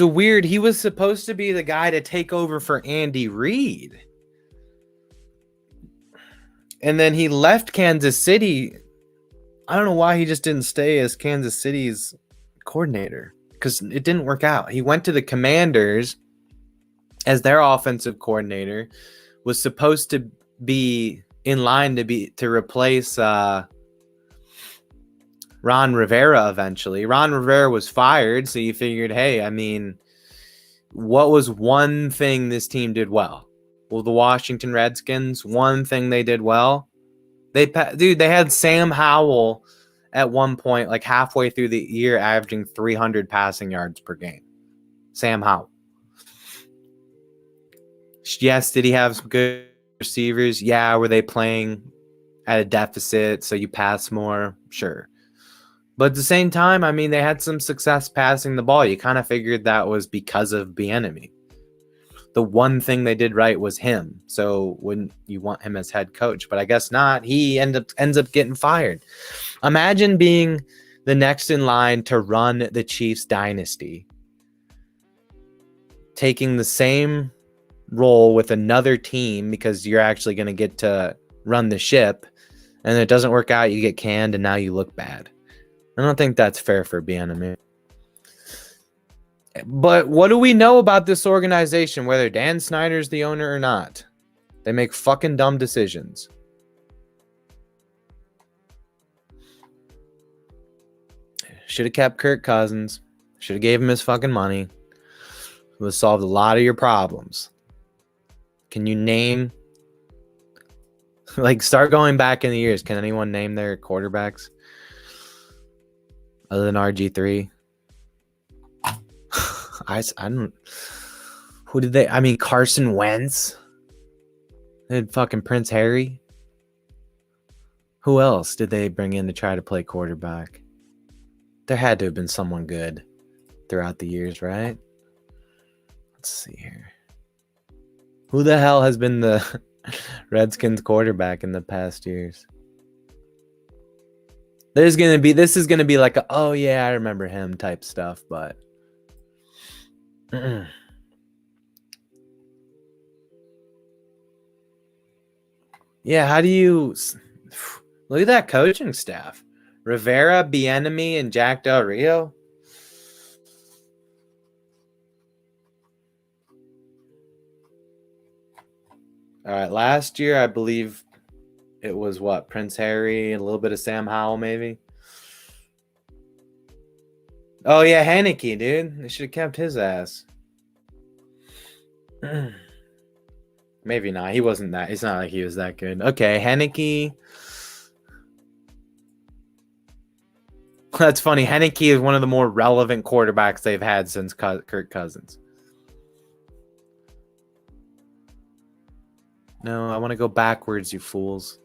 Speaker 2: a weird, he was supposed to be the guy to take over for Andy Reid. And then he left Kansas City. I don't know why he just didn't stay as Kansas City's coordinator, because it didn't work out. He went to the Commanders as their offensive coordinator, was supposed to be in line to replace Ron Rivera eventually. Ron Rivera was fired, so you figured, hey, I mean, what was one thing this team did well? Well, the Washington Redskins, one thing they did well, they had Sam Howell at one point, like halfway through the year, averaging 300 passing yards per game. Sam Howell. Yes, did he have some good receivers? Yeah, were they playing at a deficit, so you pass more? Sure. But at the same time, I mean, they had some success passing the ball. You kind of figured that was because of Bieniemy. The one thing they did right was him. So wouldn't you want him as head coach? But I guess not. He ends up getting fired. Imagine being the next in line to run the Chiefs dynasty, taking the same role with another team because you're actually going to get to run the ship, and it doesn't work out, you get canned, and now you look bad. I don't think that's fair for Bieniemy. But what do we know about this organization, whether Dan Snyder's the owner or not? They make fucking dumb decisions. Should have kept Kirk Cousins. Should have gave him his fucking money. It would have solved a lot of your problems. Can you name, like, start going back in the years? Can anyone name their quarterbacks other than RG3? I don't. Who did they? I mean, Carson Wentz. They had fucking Prince Harry. Who else did they bring in to try to play quarterback? There had to have been someone good throughout the years, right? Let's see here. Who the hell has been the Redskins quarterback in the past years? This is gonna be like a, oh yeah, I remember him type stuff, but yeah, how do you look at that coaching staff? Rivera, Bieniemy, and Jack Del Rio. All right, last year I believe it was what, Prince Harry and a little bit of Sam Howell, maybe. Oh yeah, Heineke, dude. They should have kept his ass. Maybe not. He wasn't that. It's not like he was that good. Okay, Heineke. That's funny. Heineke is one of the more relevant quarterbacks they've had since Kirk Cousins. No, I want to go backwards, you fools.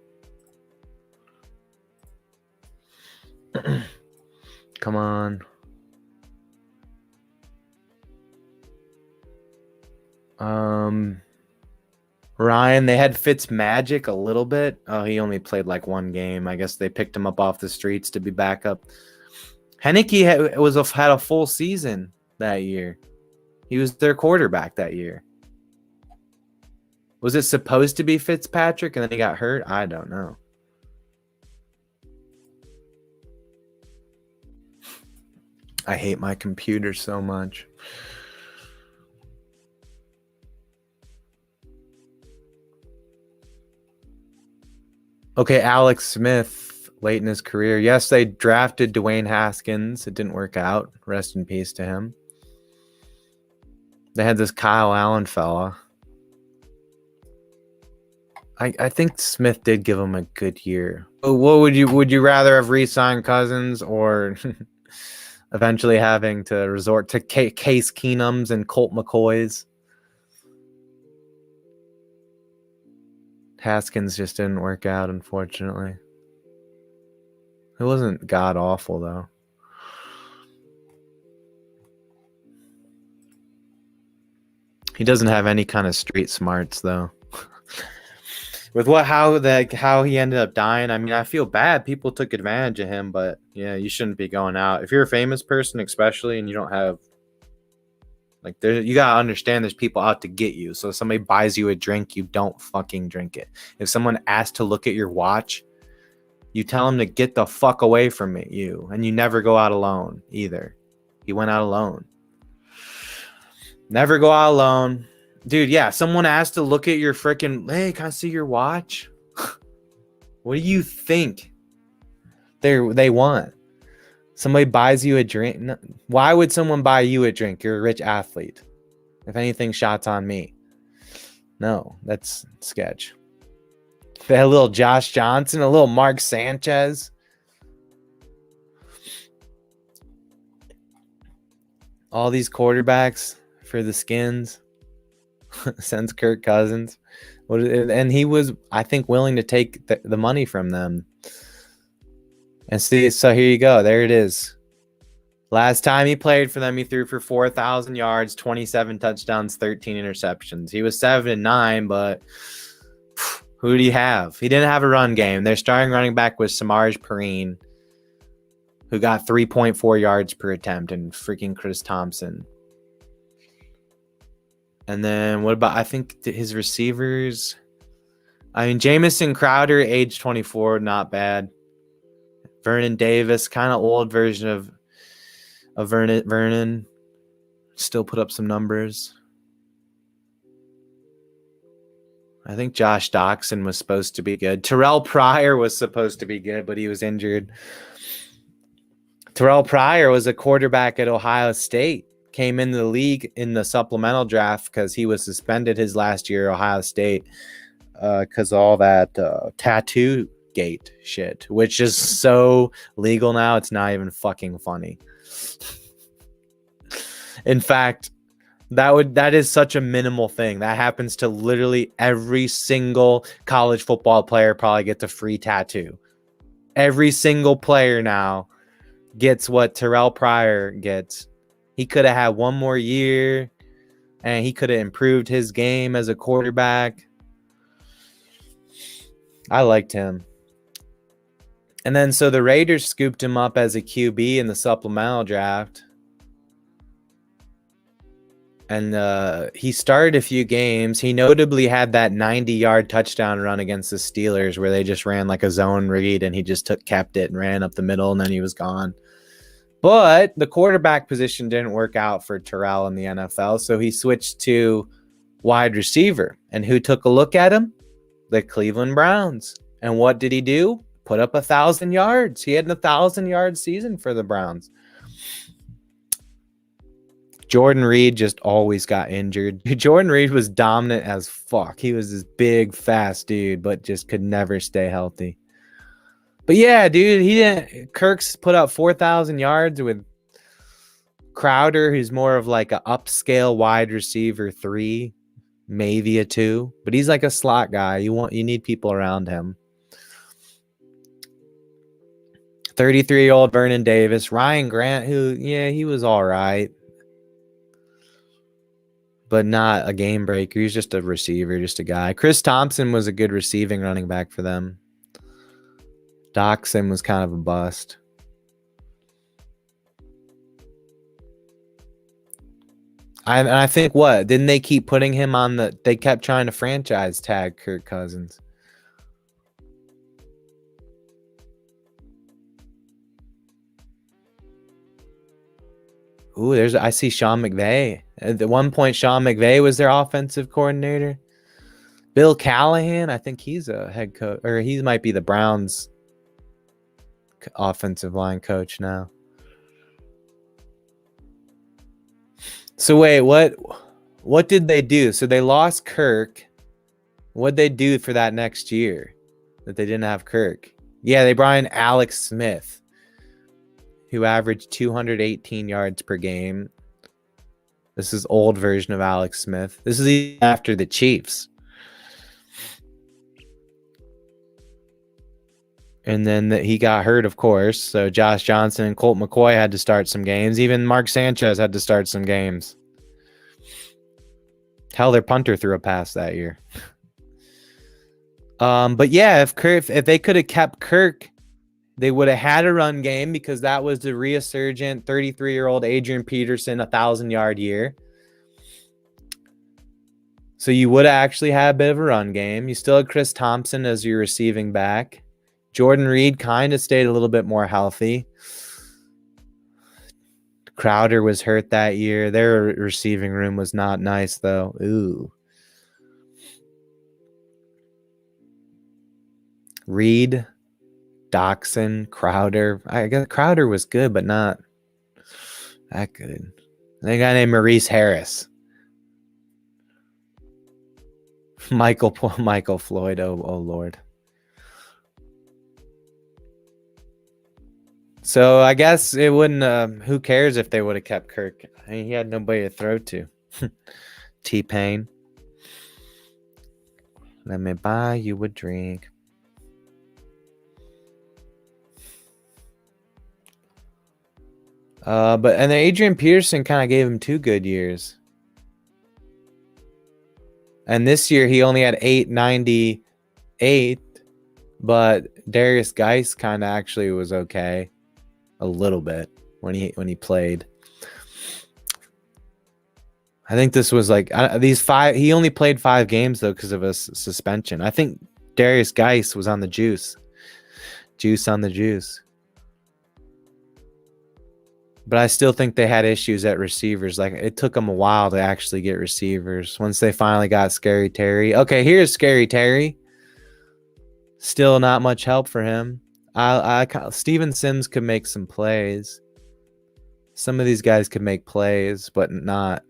Speaker 2: Come on. Ryan, they had Fitz Magic a little bit. Oh, he only played like one game. I guess they picked him up off the streets to be backup. Heineke had a full season that year. He was their quarterback that year. Was it supposed to be Fitzpatrick and then he got hurt? I don't know. I hate my computer so much. Okay, Alex Smith, late in his career. Yes, they drafted Dwayne Haskins. It didn't work out. Rest in peace to him. They had this Kyle Allen fella. I think Smith did give him a good year. What would you rather have re-signed Cousins or eventually having to resort to Case Keenums and Colt McCoys? Haskins just didn't work out, unfortunately. It wasn't god awful though. He doesn't have any kind of street smarts though. With how he ended up dying, I mean, I feel bad. People took advantage of him, but yeah, you shouldn't be going out. If you're a famous person, especially, and you don't have you gotta understand there's people out to get you. So if somebody buys you a drink, you don't fucking drink it. If someone asks to look at your watch, you tell them to get the fuck away from you, and you never go out alone either. He went out alone. Never go out alone. Dude, yeah, someone asked to look at your freaking, hey, can I see your watch? What do you think they want? Somebody buys you a drink. No, why would someone buy you a drink? You're a rich athlete. If anything, shots on me. No, that's sketch. They had a little Josh Johnson, a little Mark Sanchez. All these quarterbacks for the Skins. Since Kirk Cousins, and he was, I think, willing to take the money from them. And see, so here you go. There it is. Last time he played for them, he threw for 4,000 yards, 27 touchdowns, 13 interceptions. He was 7-9, but who do you have? He didn't have a run game. Their starting running back was Samaj Perine, who got 3.4 yards per attempt, and freaking Chris Thompson. And then what about, I think his receivers? I mean, Jamison Crowder, age 24, not bad. Vernon Davis, kind of old version of Vernon. Still put up some numbers. I think Josh Doxson was supposed to be good. Terrell Pryor was supposed to be good, but he was injured. Terrell Pryor was a quarterback at Ohio State. Came into the league in the supplemental draft because he was suspended his last year at Ohio State because of all that tattoo gate shit, which is so legal now. It's not even fucking funny. In fact, that is such a minimal thing. That happens to literally every single college football player probably gets a free tattoo. Every single player now gets what Terrell Pryor gets. He could have had one more year and he could have improved his game as a quarterback. I liked him. And then so the Raiders scooped him up as a QB in the supplemental draft. And he started a few games. He notably had that 90-yard touchdown run against the Steelers where they just ran like a zone read and he just kept it and ran up the middle and then he was gone. But the quarterback position didn't work out for Terrell in the NFL, so he switched to wide receiver. And who took a look at him? The Cleveland Browns. And what did he do? Put up 1,000 yards. He had an 1,000-yard season for the Browns. Jordan Reed just always got injured. Jordan Reed was dominant as fuck. He was this big, fast dude, but just could never stay healthy. But yeah, dude, he didn't. Kirk's put up 4,000 yards with Crowder, who's more of like an upscale wide receiver 3, maybe a 2, but he's like a slot guy. You need people around him. 33-year-old Vernon Davis, Ryan Grant, who he was all right, but not a game breaker. He's just a receiver, just a guy. Chris Thompson was a good receiving running back for them. Doxson was kind of a bust. I think didn't they keep putting him on they kept trying to franchise tag Kirk Cousins. Ooh, I see Sean McVay. At one point, Sean McVay was their offensive coordinator. Bill Callahan, I think he's a head coach, or he might be the Browns' offensive line coach now. So wait, what did they do? So they lost Kirk. What'd they do for that next year that they didn't have Kirk? Yeah, they brought in Alex Smith, who averaged 218 yards per game. This is old version of Alex Smith. This is after the Chiefs. And then he got hurt, of course. So Josh Johnson and Colt McCoy had to start some games. Even Mark Sanchez had to start some games. Hell, their punter threw a pass that year. But yeah, if they could have kept Kirk, they would have had a run game because that was the resurgent 33-year-old Adrian Peterson 1,000-yard year. So you would have actually had a bit of a run game. You still had Chris Thompson as your receiving back. Jordan Reed kind of stayed a little bit more healthy. Crowder was hurt that year. Their receiving room was not nice, though. Ooh. Reed, Doxson, Crowder. I guess Crowder was good, but not that good. And a guy named Maurice Harris. Michael Floyd. Oh Lord. So I guess it wouldn't. Who cares if they would have kept Kirk? I mean, he had nobody to throw to. T-Pain. Let me buy you a drink. But then Adrian Peterson kind of gave him 2 good years. And this year he only had 898, but Darius Geis kind of actually was okay. A little bit when he played. I think this was like these 5. He only played 5 games though because of a suspension. I think Darius Geis was on the juice. Juice on the juice. But I still think they had issues at receivers. Like it took them a while to actually get receivers. Once they finally got Scary Terry. Okay, here's Scary Terry. Still not much help for him. Steven Sims could make some plays. Some of these guys could make plays, but not.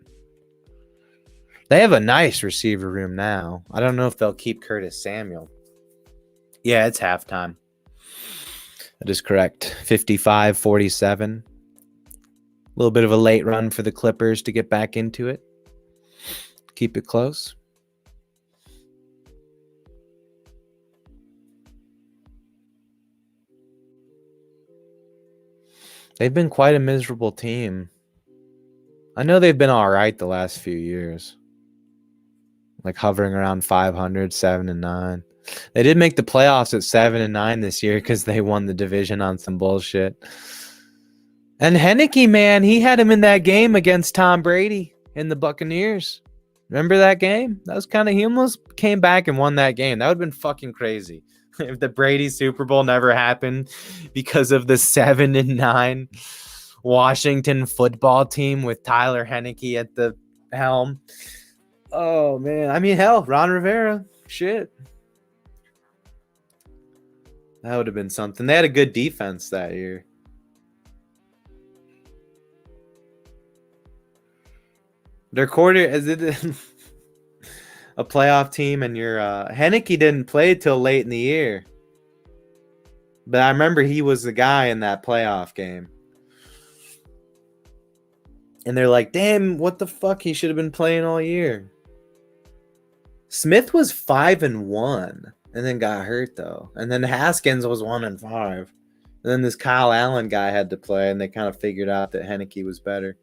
Speaker 2: They have a nice receiver room now. I don't know if they'll keep Curtis Samuel. Yeah, it's halftime. That is correct. 55-47. A little bit of a late run for the Clippers to get back into it. Keep it close. They've been quite a miserable team. I know they've been all right the last few years. Like hovering around 500, 7-9. They did make the playoffs at 7-9 this year because they won the division on some bullshit. And Heineke, man, he had him in that game against Tom Brady and the Buccaneers. Remember that game? That was he almost came back and won that game. That would have been fucking crazy if the Brady Super Bowl never happened because of the 7-9 Washington football team with Tyler Heineke at the helm. Oh, man. I mean, hell, Ron Rivera. Shit. That would have been something. They had a good defense that year. Their quarter is it a playoff team, and your Henneke didn't play till late in the year. But I remember he was the guy in that playoff game. And they're like, damn, what the fuck? He should have been playing all year. Smith was 5-1 and then got hurt though. And then Haskins was 1-5. And then this Kyle Allen guy had to play, and they kind of figured out that Henneke was better.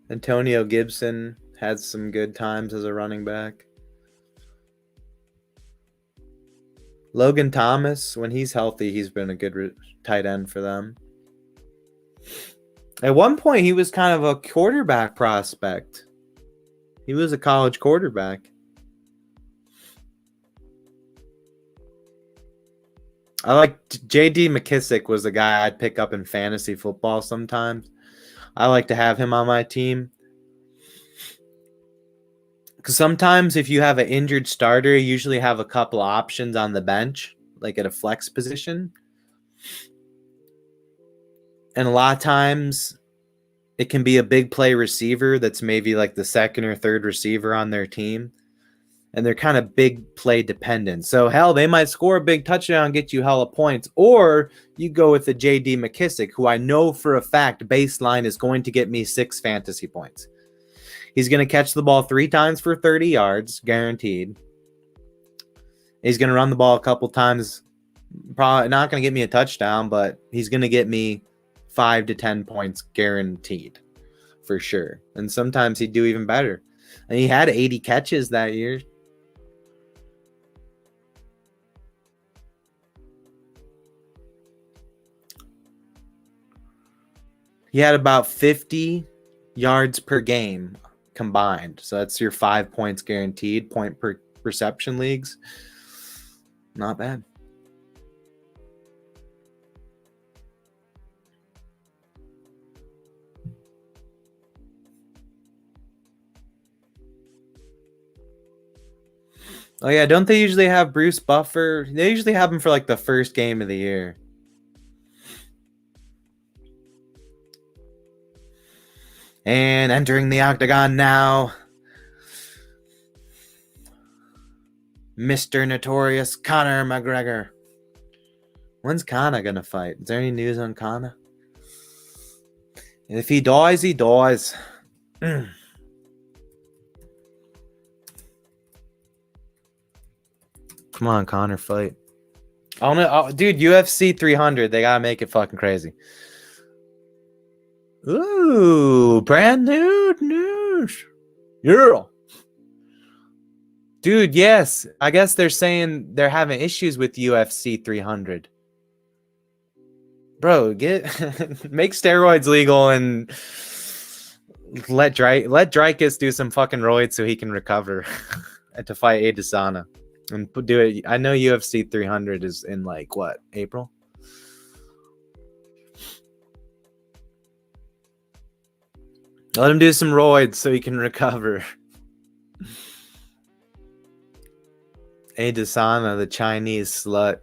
Speaker 2: Antonio Gibson had some good times as a running back. Logan Thomas, when he's healthy, he's been a good tight end for them. At one point, he was kind of a quarterback prospect. He was a college quarterback. I like J.D. McKissick was the guy I'd pick up in fantasy football sometimes. I like to have him on my team. Because sometimes if you have an injured starter, you usually have a couple options on the bench, like at a flex position. And a lot of times it can be a big play receiver that's maybe like the second or third receiver on their team. And they're kind of big play dependent. So, hell, they might score a big touchdown and get you hella points. Or you go with the J.D. McKissick, who I know for a fact baseline is going to get me 6 fantasy points. He's going to catch the ball 3 times for 30 yards, guaranteed. He's going to run the ball a couple times. Probably not going to get me a touchdown, but he's going to get me 5 to 10 points guaranteed for sure. And sometimes he'd do even better. And he had 80 catches that year. He had about 50 yards per game combined. So that's your 5 points guaranteed, point per reception leagues. Not bad. Oh yeah, don't they usually have Bruce Buffer? They usually have him for like the first game of the year. And entering the octagon now, Mr. Notorious Conor McGregor. When's Conor gonna fight? Is there any news on Conor? If he dies, he dies. Come on, Conor, fight. Oh no, dude, UFC 300. They gotta make it fucking crazy. Ooh, brand new news. Yeah. Dude, yes. I guess they're saying they're having issues with UFC 300. Bro, make steroids legal and let Dreykus do some fucking roids so he can recover and to fight Adesanya. And do it. I know UFC 300 is in like what, April? Let him do some roids so he can recover. Adesanya, the Chinese slut.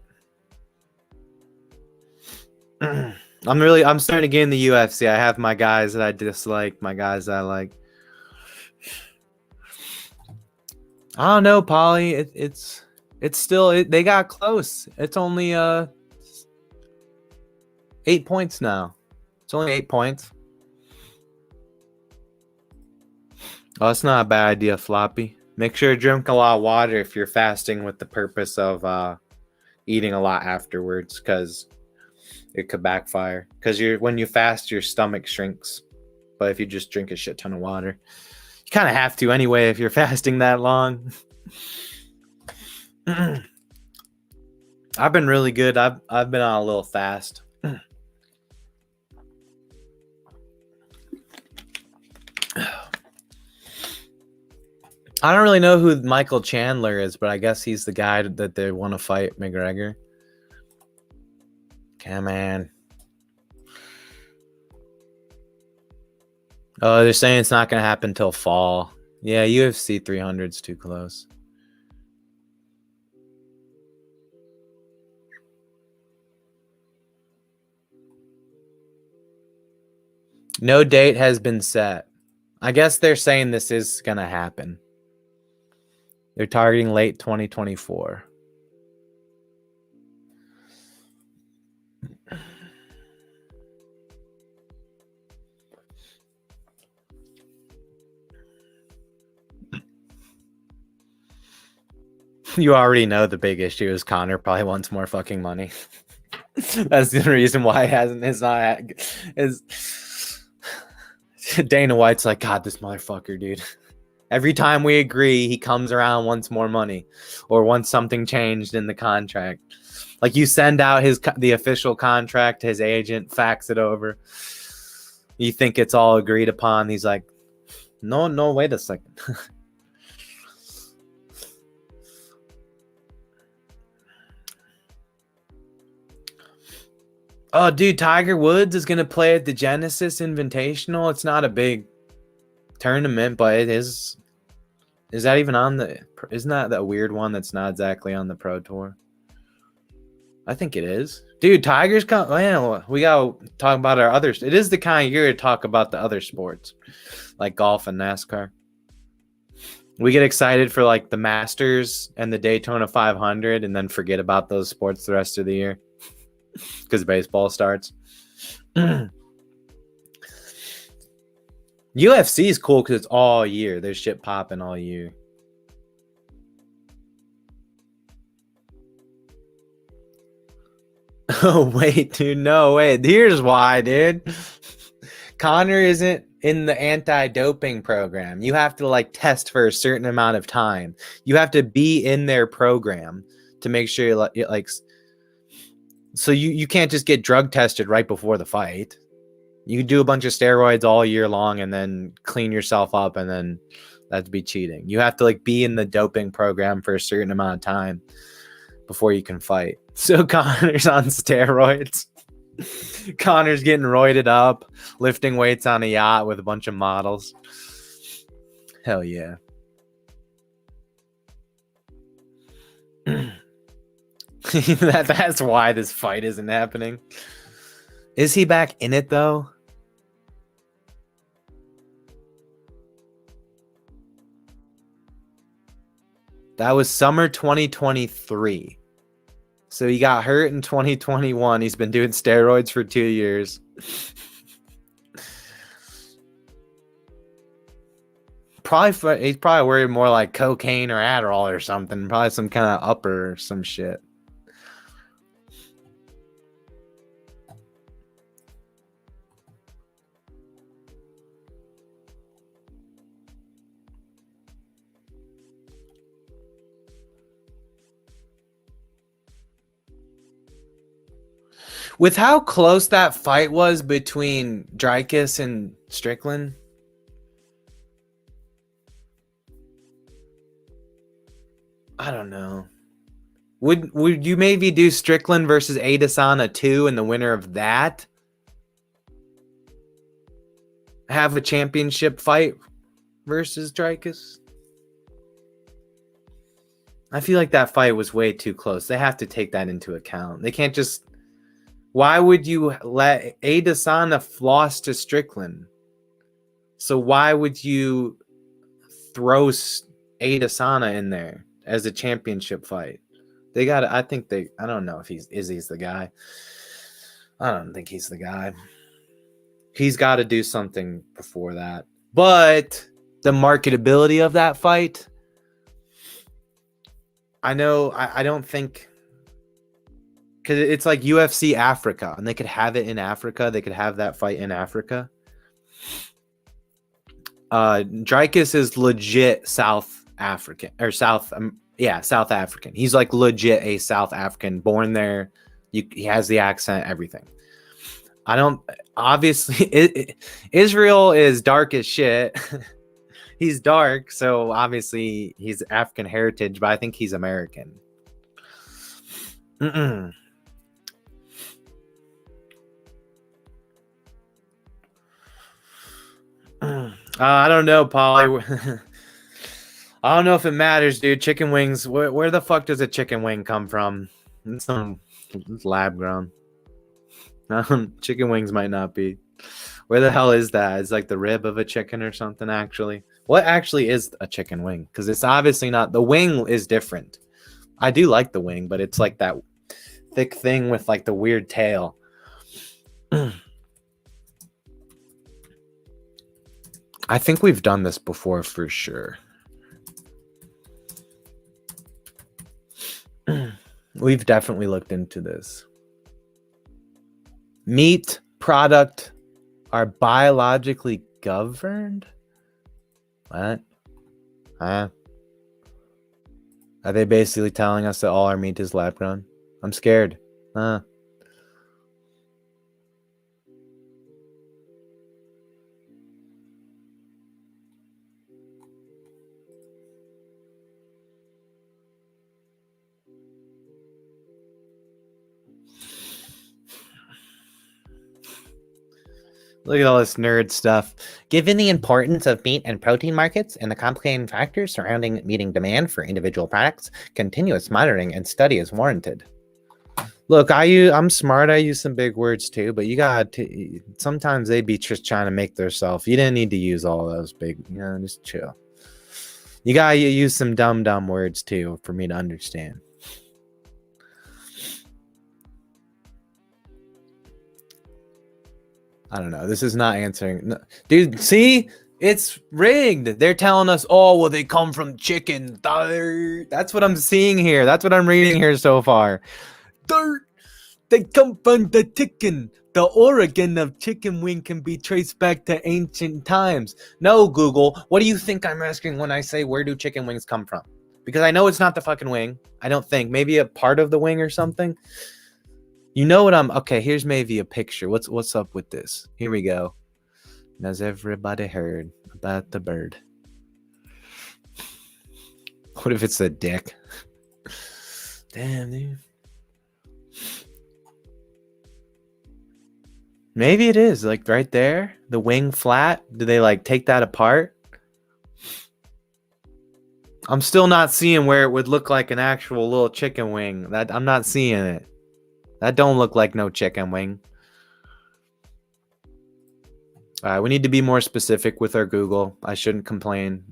Speaker 2: I'm starting to get in the UFC. I have my guys that I dislike, my guys that I like. I don't know, Polly. It's still they got close. It's only 8 points now. It's only 8 points. Oh, it's not a bad idea, Floppy. Make sure to drink a lot of water if you're fasting with the purpose of eating a lot afterwards, because it could backfire. Because when you fast, your stomach shrinks. But if you just drink a shit ton of water, you kind of have to anyway if you're fasting that long. I've been really good. I've been on a little fast. I don't really know who Michael Chandler is, but I guess he's the guy that they want to fight McGregor. Come on. Oh, they're saying it's not going to happen till fall. Yeah, UFC 300's too close. No date has been set. I guess they're saying this is going to happen. They're targeting late 2024. You already know the big issue is Connor probably wants more fucking money. That's the reason why Dana White's like, God, this motherfucker, dude. Every time we agree, he comes around, wants more money or wants something changed in the contract. Like you send out the official contract to his agent, fax it over. You think it's all agreed upon. He's like, no, wait a second. Oh, dude, Tiger Woods is going to play at the Genesis Invitational. It's not a big tournament, but it is. Is that even on the... Isn't that the weird one that's not exactly on the Pro Tour? I think it is. Dude, Tiger's... Man, we got to talk about our other... It is the kind of year to talk about the other sports, like golf and NASCAR. We get excited for like the Masters and the Daytona 500 and then forget about those sports the rest of the year. Because baseball starts. UFC is cool because it's all year. There's shit popping all year. Oh, wait, dude. No, wait. Here's why, dude. Connor isn't in the anti-doping program. You have to like test for a certain amount of time. You have to be in their program to make sure you're like so you can't just get drug tested right before the fight. You do a bunch of steroids all year long and then clean yourself up, and then that'd be cheating. You have to like be in the doping program for a certain amount of time before you can fight. So Connor's on steroids. Connor's getting roided up, lifting weights on a yacht with a bunch of models. Hell yeah. That's why this fight isn't happening. Is he back in it though? That was summer 2023. So he got hurt in 2021. He's been doing steroids for 2 years. He's probably worried more like cocaine or Adderall or something. Probably some kind of upper or some shit. With how close that fight was between Dricus and Strickland, I don't know. Would you maybe do Strickland versus Adesanya 2 and the winner of that have a championship fight versus Dricus? I feel like that fight was way too close. They have to take that into account. They can't just... Why would you let Adesanya loss to Strickland? So why would you throw Adesanya in there as a championship fight? They got. I don't know if Izzy's the guy. I don't think he's the guy. He's got to do something before that. But the marketability of that fight, I know. I don't think. Because it's like UFC Africa, and they could have it in Africa. They could have that fight in Africa. Dricus is legit South African or South African. He's like legit a South African, born there. He has the accent, everything. Israel is dark as shit. He's dark, so obviously he's African heritage, but I think he's American. I don't know, Paul. I don't know if it matters, dude. Chicken wings. Where the fuck does a chicken wing come from? It's lab grown. Chicken wings might not be. Where the hell is that? It's like the rib of a chicken or something, actually. What actually is a chicken wing? Because it's obviously not. The wing is different. I do like the wing, but it's like that thick thing with like the weird tail. I think we've done this before for sure. We've definitely looked into this. Meat product are biologically governed? What? Huh? Are they basically telling us that all our meat is lab grown? I'm scared. Huh? Look at all this nerd stuff. Given the importance of meat and protein markets and the complicating factors surrounding meeting demand for individual products, continuous monitoring and study is warranted. Look, I'm smart. I use some big words too, but you got to. Sometimes they be just trying to make themselves. You didn't need to use all those big. Just chill. You gotta use some dumb words too for me to understand. I don't know. This is not answering. No. Dude, see? It's rigged. They're telling us, oh, well, they come from chicken. That's what I'm seeing here. That's what I'm reading here so far. They come from the chicken. The origin of chicken wing can be traced back to ancient times. No, Google. What do you think I'm asking when I say, where do chicken wings come from? Because I know it's not the fucking wing. I don't think. Maybe a part of the wing or something. You know what I'm... Okay, here's maybe a picture. What's up with this? Here we go. Has everybody heard about the bird? What if it's a dick? Damn, dude. Maybe it is. Like, right there. The wing flat. Do they, like, take that apart? I'm still not seeing where it would look like an actual little chicken wing. I'm not seeing it. That don't look like no chicken wing. All right, we need to be more specific with our Google. I shouldn't complain.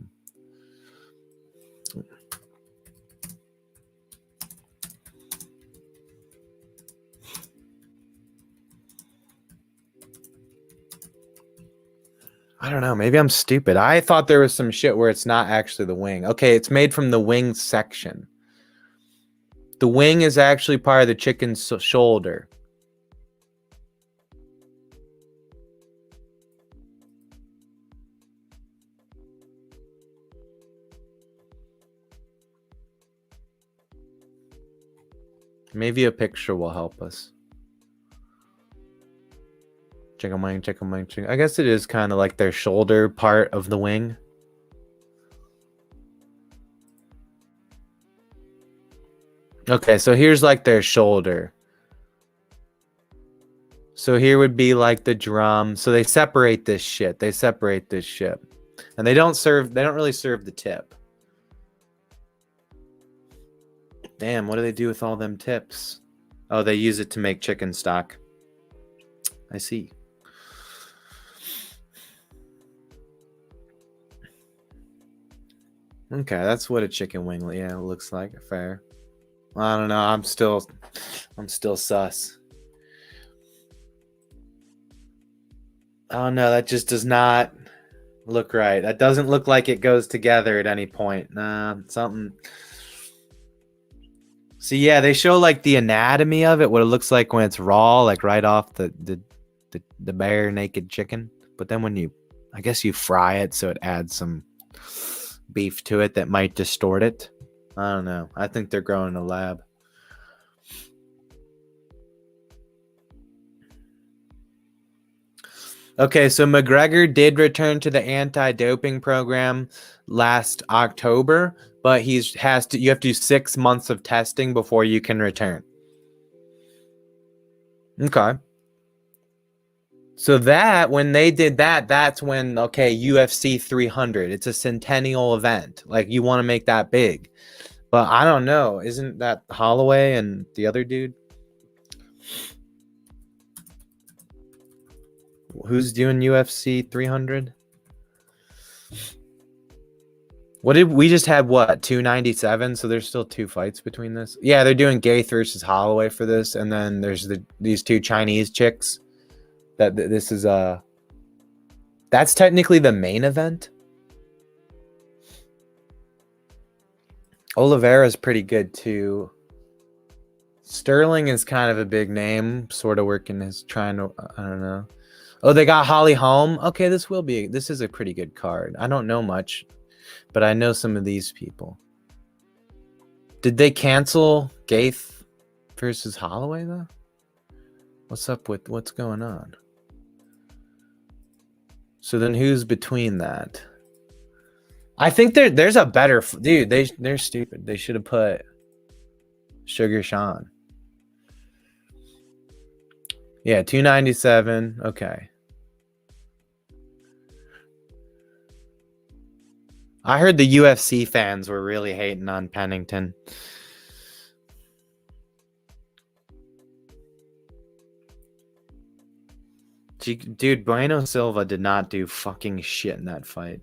Speaker 2: I don't know. Maybe I'm stupid. I thought there was some shit where it's not actually the wing. Okay, it's made from the wing section. The wing is actually part of the chicken's shoulder. Maybe a picture will help us. Chicken wing, chicken wing, chicken. I guess it is kind of like their shoulder part of the wing. Okay, so here's like their shoulder. So here would be like the drum. So they separate this shit. They separate this shit. And they don't really serve the tip. Damn, what do they do with all them tips? Oh, they use it to make chicken stock. I see. Okay, that's what a chicken wing, yeah, looks like. Fair. I don't know. I'm still sus. Oh no, that just does not look right. That doesn't look like it goes together at any point. Nah, something. See, yeah, they show like the anatomy of it, what it looks like when it's raw, like right off the bare naked chicken. But then when I guess you fry it, so it adds some beef to it that might distort it. I don't know. I think they're growing in a lab. Okay, so McGregor did return to the anti-doping program last October, but you have to do 6 months of testing before you can return. Okay. So when they did that, that's when, okay, UFC 300. It's a centennial event. Like, you want to make that big. But I don't know. Isn't that Holloway and the other dude? Who's doing UFC 300? What did we just had? What, 297? So there's still 2 fights between this. Yeah, they're doing Gaeth versus Holloway for this, and then there's these 2 Chinese chicks. This is that's technically the main event. Oliveira's pretty good too. Sterling is kind of a big name, sort of working his trying to. I don't know. Oh, they got Holly Holm. Okay, this is a pretty good card. I don't know much, but I know some of these people. Did they cancel Gaeth versus Holloway though? What's up with what's going on? So then who's between that? I think there's a better dude. They're stupid. They should have put Sugar Sean. Yeah, 297. Okay. I heard the UFC fans were really hating on Pennington. Dude, Bueno Silva did not do fucking shit in that fight.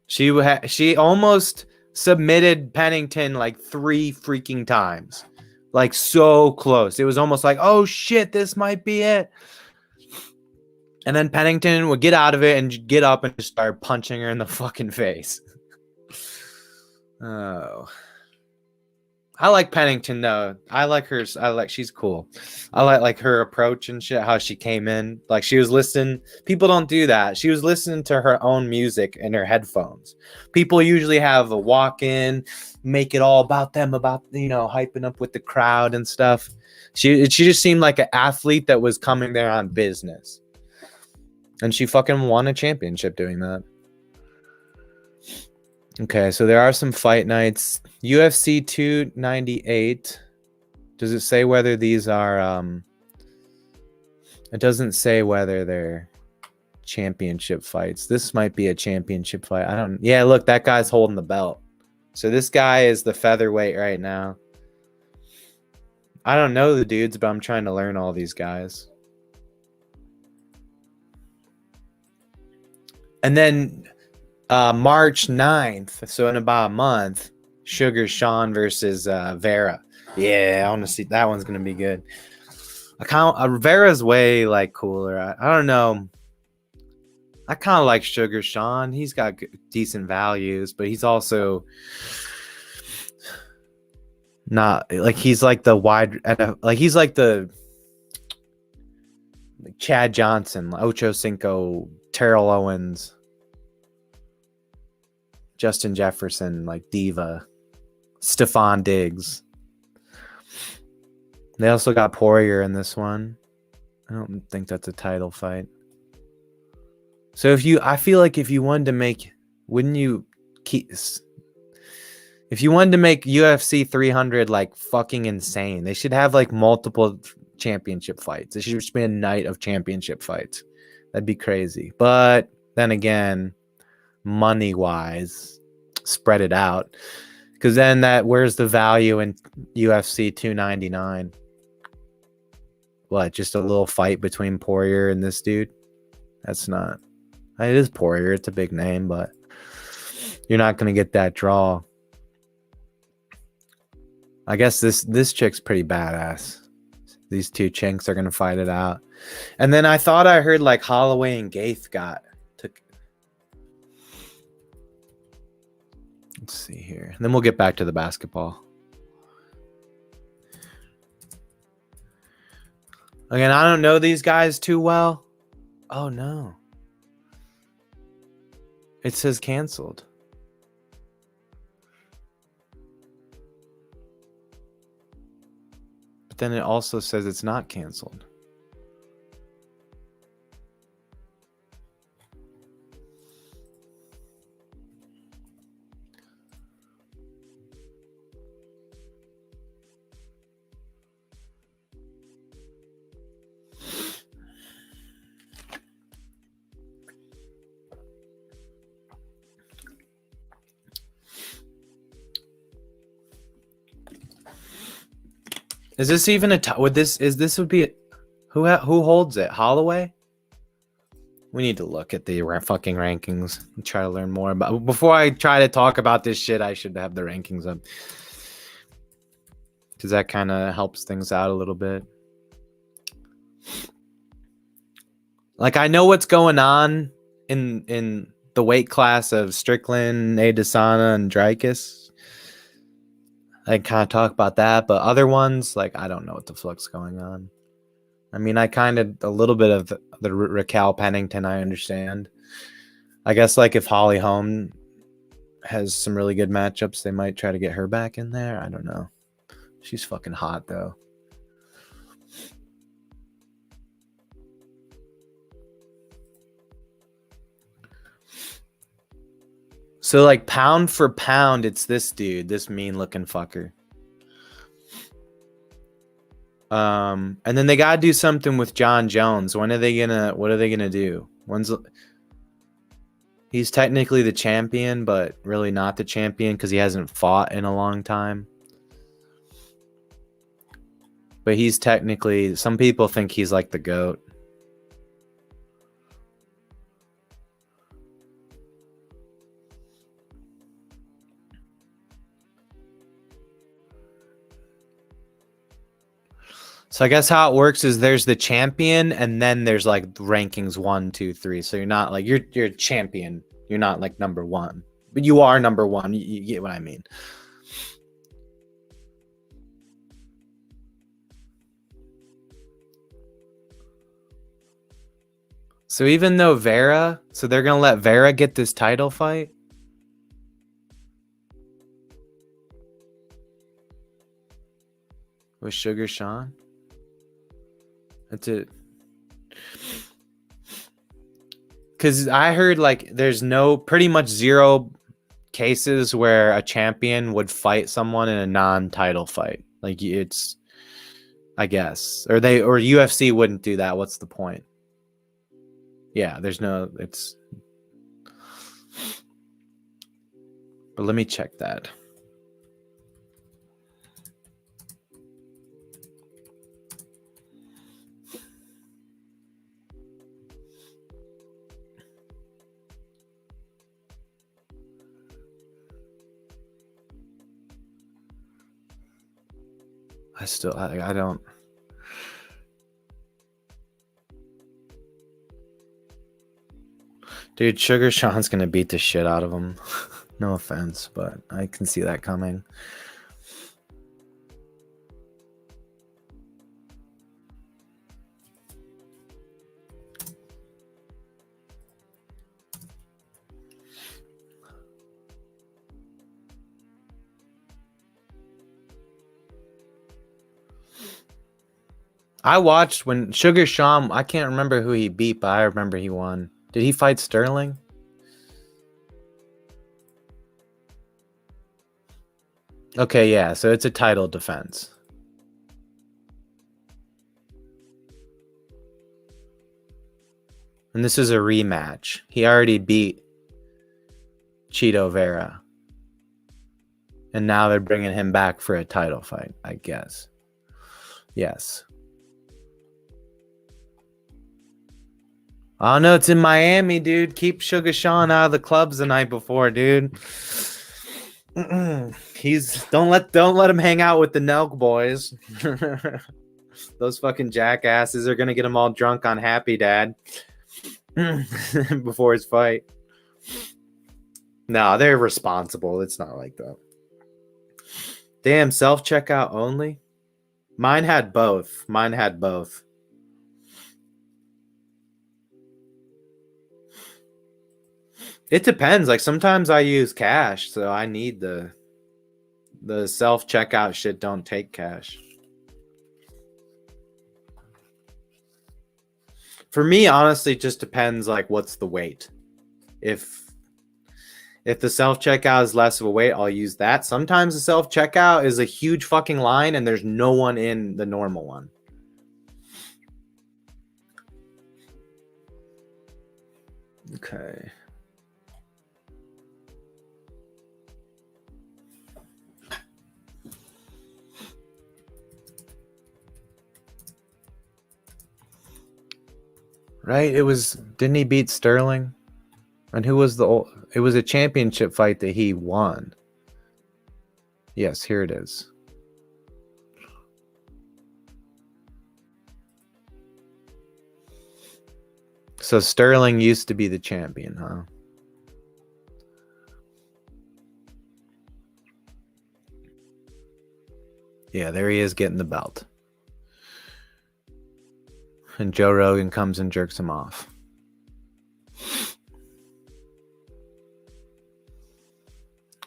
Speaker 2: She almost submitted Pennington like 3 freaking times. Like so close. It was almost like, oh shit, this might be it. And then Pennington would get out of it and get up and just start punching her in the fucking face. Oh. I like Pennington though. I like her. She's cool. I like her approach and shit, how she came in. Like she was listening. People don't do that. She was listening to her own music in her headphones. People usually have a walk in, make it all about them, about, hyping up with the crowd and stuff. She just seemed like an athlete that was coming there on business. And she fucking won a championship doing that. Okay, so there are some fight nights. UFC 298. Does it say whether these are it doesn't say whether they're championship fights. This might be a championship fight. Yeah, look, that guy's holding the belt. So this guy is the featherweight right now. I don't know the dudes, but I'm trying to learn all these guys. And then March 9th, so in about a month, Sugar Sean versus Vera. Yeah, I want to see. That one's going to be good. Vera's way cooler. I don't know. I kind of like Sugar Sean. He's got decent values, but he's also not he's like the wide, he's like the Chad Johnson, Ocho Cinco, Terrell Owens, Justin Jefferson, Diva, Stephon Diggs. They also got Poirier in this one. I don't think that's a title fight. So I feel like if you wanted to make, if you wanted to make UFC 300 fucking insane, they should have multiple championship fights. It should just be a night of championship fights. That'd be crazy. But then again, money wise, spread it out, because then where's the value in UFC 299? What, just a little fight between Poirier and this dude? That's not. It is Poirier. It's a big name, but you're not going to get that draw. I guess this chick's pretty badass. These 2 chinks are going to fight it out. And then I thought I heard Holloway and Gaeth took. Let's see here. And then we'll get back to the basketball. Again, I don't know these guys too well. Oh no. It says canceled. But then it also says it's not canceled. Is this even would be Who holds it? Holloway? We need to look at the fucking rankings and try to learn more about. Before I try to talk about this shit, I should have the rankings up, because that kind of helps things out a little bit. Like, I know what's going on in the weight class of Strickland, Adesanya, and Dricus. I can kind of talk about that, but other ones, like, I don't know what the fuck's going on. I mean, a little bit of the Raquel Pennington, I understand. I guess, like, if Holly Holm has some really good matchups, they might try to get her back in there. I don't know. She's fucking hot, though. So, like, pound for pound, it's this dude, this mean-looking fucker. And then they gotta do something with John Jones. What are they gonna do? He's technically the champion, but really not the champion because he hasn't fought in a long time. But he's technically, some people think he's like the GOAT. So I guess how it works is there's the champion, and then there's like rankings 1, 2, 3. So you're not like you're a champion. You're not like number one, but you are number one. You get what I mean. So even though so they're gonna let Vera get this title fight. With Sugar Sean. That's it. Because I heard like there's pretty much zero cases where a champion would fight someone in a non-title fight. Like, it's, I guess, or UFC wouldn't do that. What's the point? Yeah, but let me check that. I don't. Dude, Sugar Sean's gonna beat the shit out of him. No offense, but I can see that coming. I watched when Sugar Sean, I can't remember who he beat, but I remember he won. Did he fight Sterling? Okay, yeah, so it's a title defense. And this is a rematch. He already beat Chito Vera. And now they're bringing him back for a title fight, I guess. Yes. Oh no, it's in Miami, dude. Keep Sugar Sean out of the clubs the night before, dude. Don't let him hang out with the Nelk boys. Those fucking jackasses are gonna get him all drunk on Happy Dad before his fight. No, they're responsible. It's not like that. Damn, self-checkout only? Mine had both. It depends. Like, sometimes I use cash, so I need the self-checkout shit don't take cash. For me, honestly, it just depends, like, what's the weight. If the self-checkout is less of a weight, I'll use that. Sometimes the self-checkout is a huge fucking line and there's no one in the normal one. Okay. right? Didn't he beat Sterling? And who was it was a championship fight that he won. Yes, here it is. So Sterling used to be the champion, huh? Yeah, there he is getting the belt. And Joe Rogan comes and jerks him off.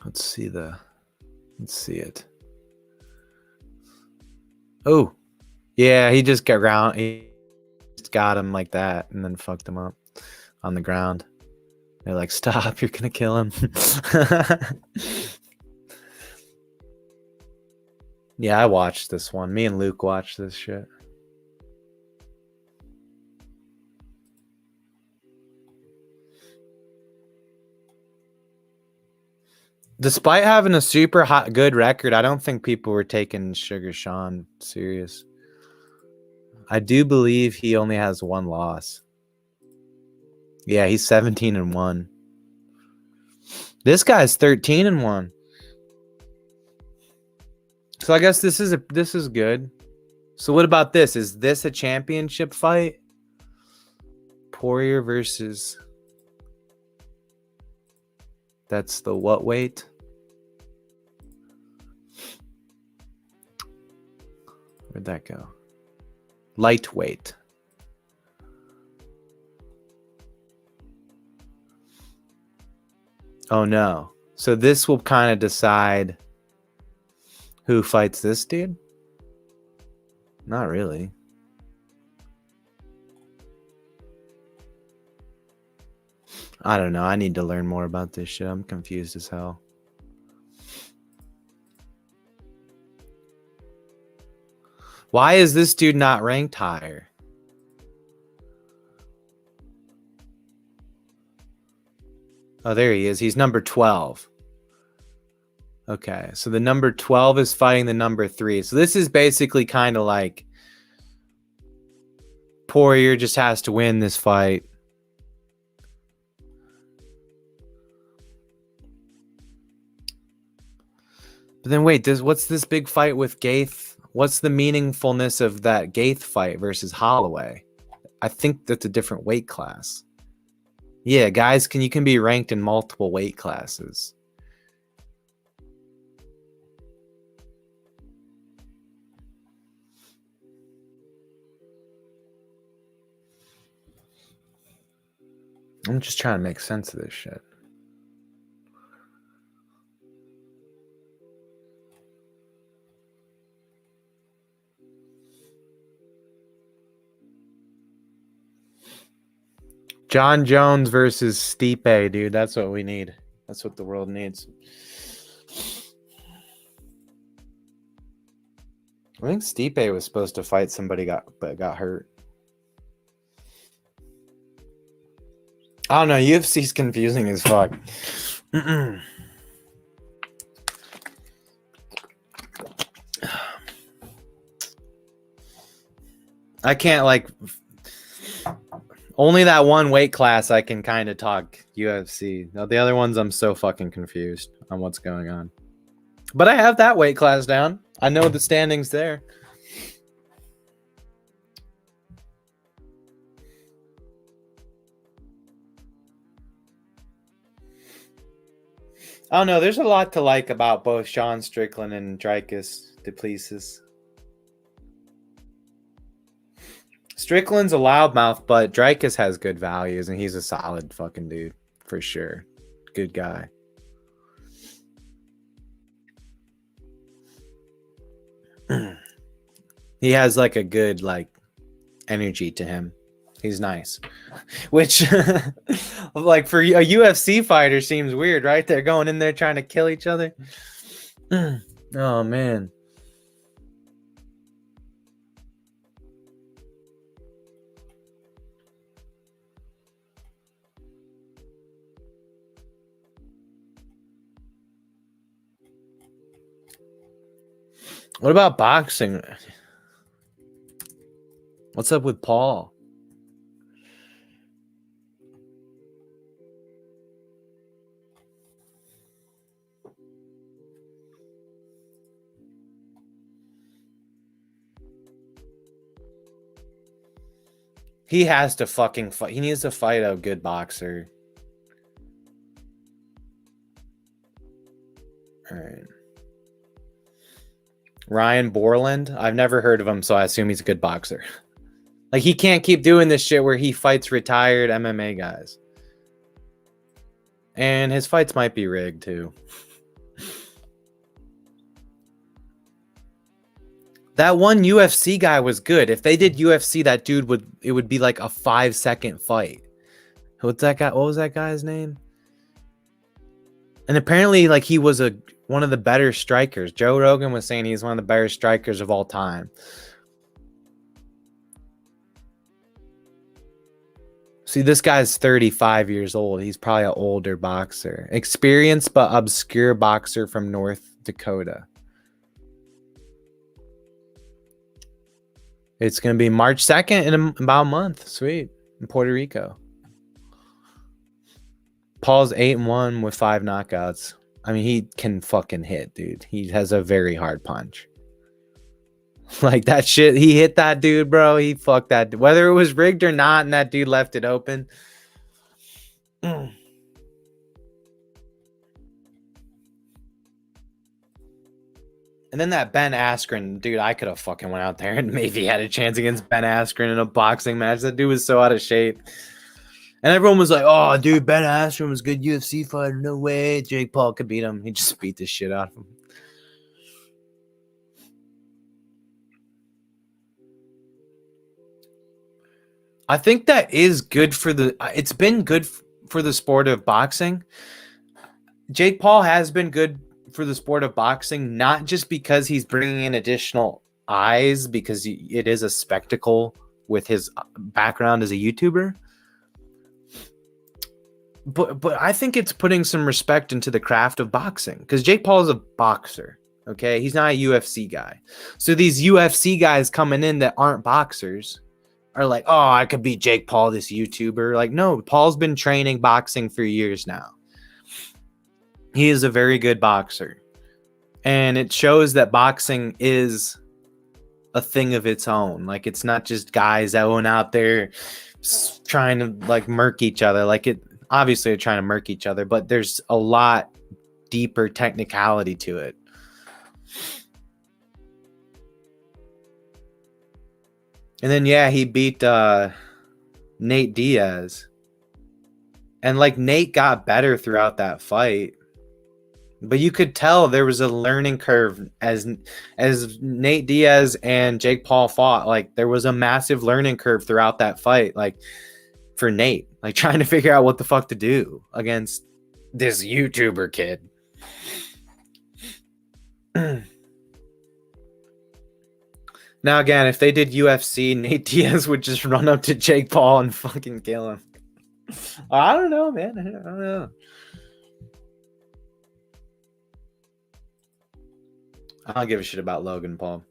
Speaker 2: Let's see it. Oh, yeah, he just got him like that and then fucked him up on the ground. They're like, stop, you're gonna kill him. Yeah, I watched this one. Me and Luke watched this shit. Despite having a super good record, I don't think people were taking Sugar Sean serious. I do believe he only has one loss. Yeah, he's 17-1. This guy's 13-1. So I guess this is good. So what about this? Is this a championship fight? Poirier versus... That's the what weight? Where'd that go? Lightweight. Oh no. So this will kind of decide who fights this dude? Not really. I don't know. I need to learn more about this shit. I'm confused as hell. Why is this dude not ranked higher? Oh, there he is. He's number 12. Okay, so the number 12 is fighting the number 3. So this is basically kind of like Poirier just has to win this fight. But then wait, what's this big fight with Gaeth? What's the meaningfulness of that Gaeth fight versus Holloway? I think that's a different weight class. Yeah, guys, you can be ranked in multiple weight classes. I'm just trying to make sense of this shit. John Jones versus Stipe, dude. That's what we need. That's what the world needs. I think Stipe was supposed to fight somebody but got hurt. I don't know. UFC's confusing as fuck. I can't only that one weight class I can kind of talk UFC. Now the other ones I'm so fucking confused on what's going on. But I have that weight class down. I know the standings there. I don't know. There's a lot to like about both Sean Strickland and Dricus Duplessis. Strickland's a loudmouth, but Dricus has good values, and he's a solid fucking dude for sure. Good guy. He has a good energy to him. He's nice. Which for a UFC fighter seems weird, right? They're going in there trying to kill each other. Oh man. What about boxing? What's up with Paul? He has to fucking fight. He needs to fight a good boxer. All right. Ryan Borland. I've never heard of him, so I assume he's a good boxer. Like, he can't keep doing this shit where he fights retired MMA guys. And his fights might be rigged, too. That one UFC guy was good. If they did UFC, that dude would be like a 5-second fight. What's that guy? What was that guy's name? And apparently, like, he was one of the better strikers. Joe Rogan was saying he's one of the better strikers of all time. See, this guy's 35 years old. He's probably an older boxer. Experienced but obscure boxer from North Dakota. It's going to be March 2nd in about a month. Sweet. In Puerto Rico. Paul's 8-1 with 5 knockouts. I mean, he can fucking hit, dude. He has a very hard punch. Like, that shit, he hit that dude, bro. He fucked that. Whether it was rigged or not, and that dude left it open. And then that Ben Askren, dude, I could have fucking went out there and maybe had a chance against Ben Askren in a boxing match. That dude was so out of shape. And everyone was like, oh, dude, Ben Askren was a good UFC fighter. No way Jake Paul could beat him. He just beat the shit out of him. I think that is good for it's been good for the sport of boxing. Jake Paul has been good for the sport of boxing, not just because he's bringing in additional eyes, because it is a spectacle with his background as a YouTuber. But I think it's putting some respect into the craft of boxing, because Jake Paul is a boxer. Okay, he's not a UFC guy. So these UFC guys coming in that aren't boxers are like, oh, I could beat Jake Paul, this YouTuber. Like, no, Paul's been training boxing for years now. He is a very good boxer. And it shows that boxing is a thing of its own. Like, it's not just guys that went out there trying to, like, murk each other. Like, obviously they're trying to murk each other, but there's a lot deeper technicality to it. And then, yeah, he beat Nate Diaz. And, like, Nate got better throughout that fight. But you could tell there was a learning curve as Nate Diaz and Jake Paul fought. Like, there was a massive learning curve throughout that fight. Like, for Nate. Like, trying to figure out what the fuck to do against this YouTuber kid. Now, again, if they did UFC, Nate Diaz would just run up to Jake Paul and fucking kill him. I don't know, man. I don't know. I don't give a shit about Logan Paul.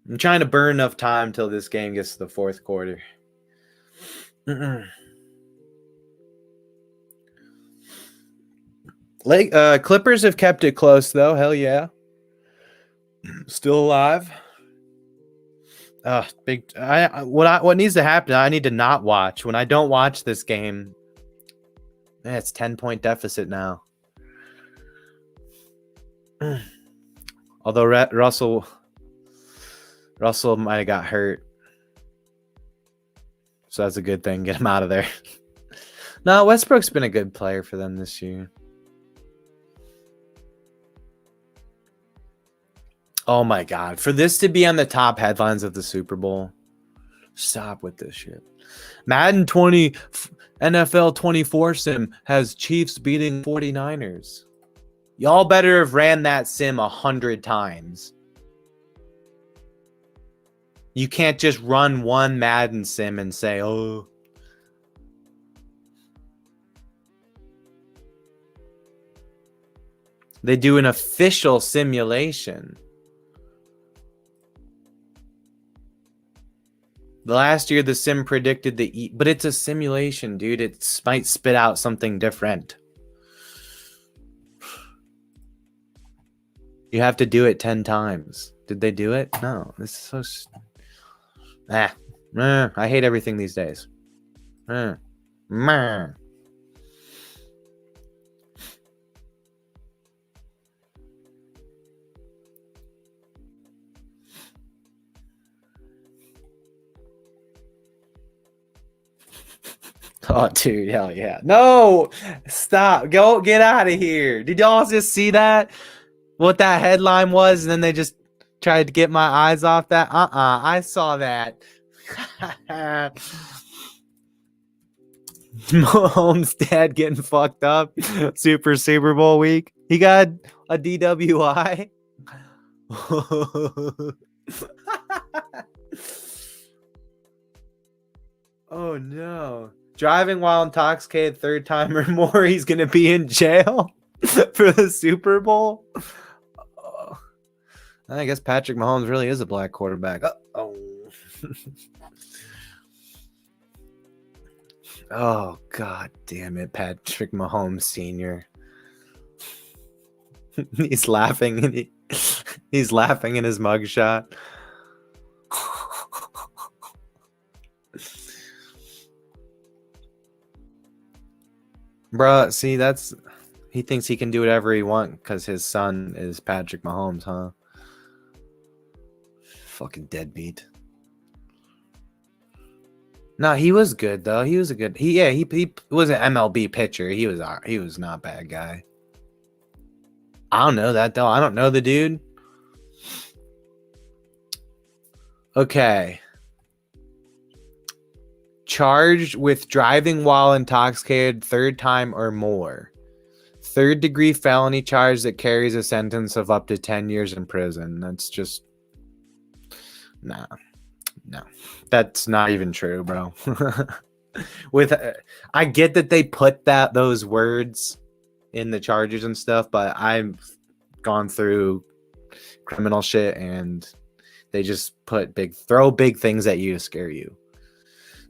Speaker 2: I'm trying to burn enough time till this game gets to the fourth quarter. Clippers have kept it close, though. Hell yeah. Still alive. What needs to happen? I need to not watch. When I don't watch this game, it's 10-point deficit now. Although Russell might have got hurt, so that's a good thing. Get him out of there. No, Westbrook's been a good player for them this year. Oh my God. For this to be on the top headlines of the Super Bowl, stop with this shit. Madden 20 NFL 24 sim has Chiefs beating 49ers. Y'all better have ran that sim 100 times. You can't just run one Madden sim and say, oh. They do an official simulation. The last year, the sim predicted but it's a simulation, dude. It might spit out something different. You have to do it 10 times. Did they do it? No. This is so... I hate everything these days. Meh. Oh, dude, hell yeah. No, stop. Go get out of here. Did y'all just see that? What that headline was? And then they just tried to get my eyes off that? I saw that. Mahomes' dad getting fucked up. Super Bowl week. He got a DWI. Oh, no. Driving while intoxicated third time or more, he's going to be in jail for the Super Bowl. Oh. I guess Patrick Mahomes really is a black quarterback. Oh. Oh, God damn it, Patrick Mahomes Sr. He's laughing and he's laughing in his mugshot. Bruh, see, he thinks he can do whatever he wants because his son is Patrick Mahomes, huh? Fucking deadbeat. No, he was good though. He was a good. He was an MLB pitcher. He was not a bad guy. I don't know that though. I don't know the dude. Okay. Charged with driving while intoxicated third time or more. Third degree felony charge that carries a sentence of up to 10 years in prison. That's just no. That's not even true, bro. I get that they put those words in the charges and stuff, but I've gone through criminal shit and they just throw big things at you to scare you.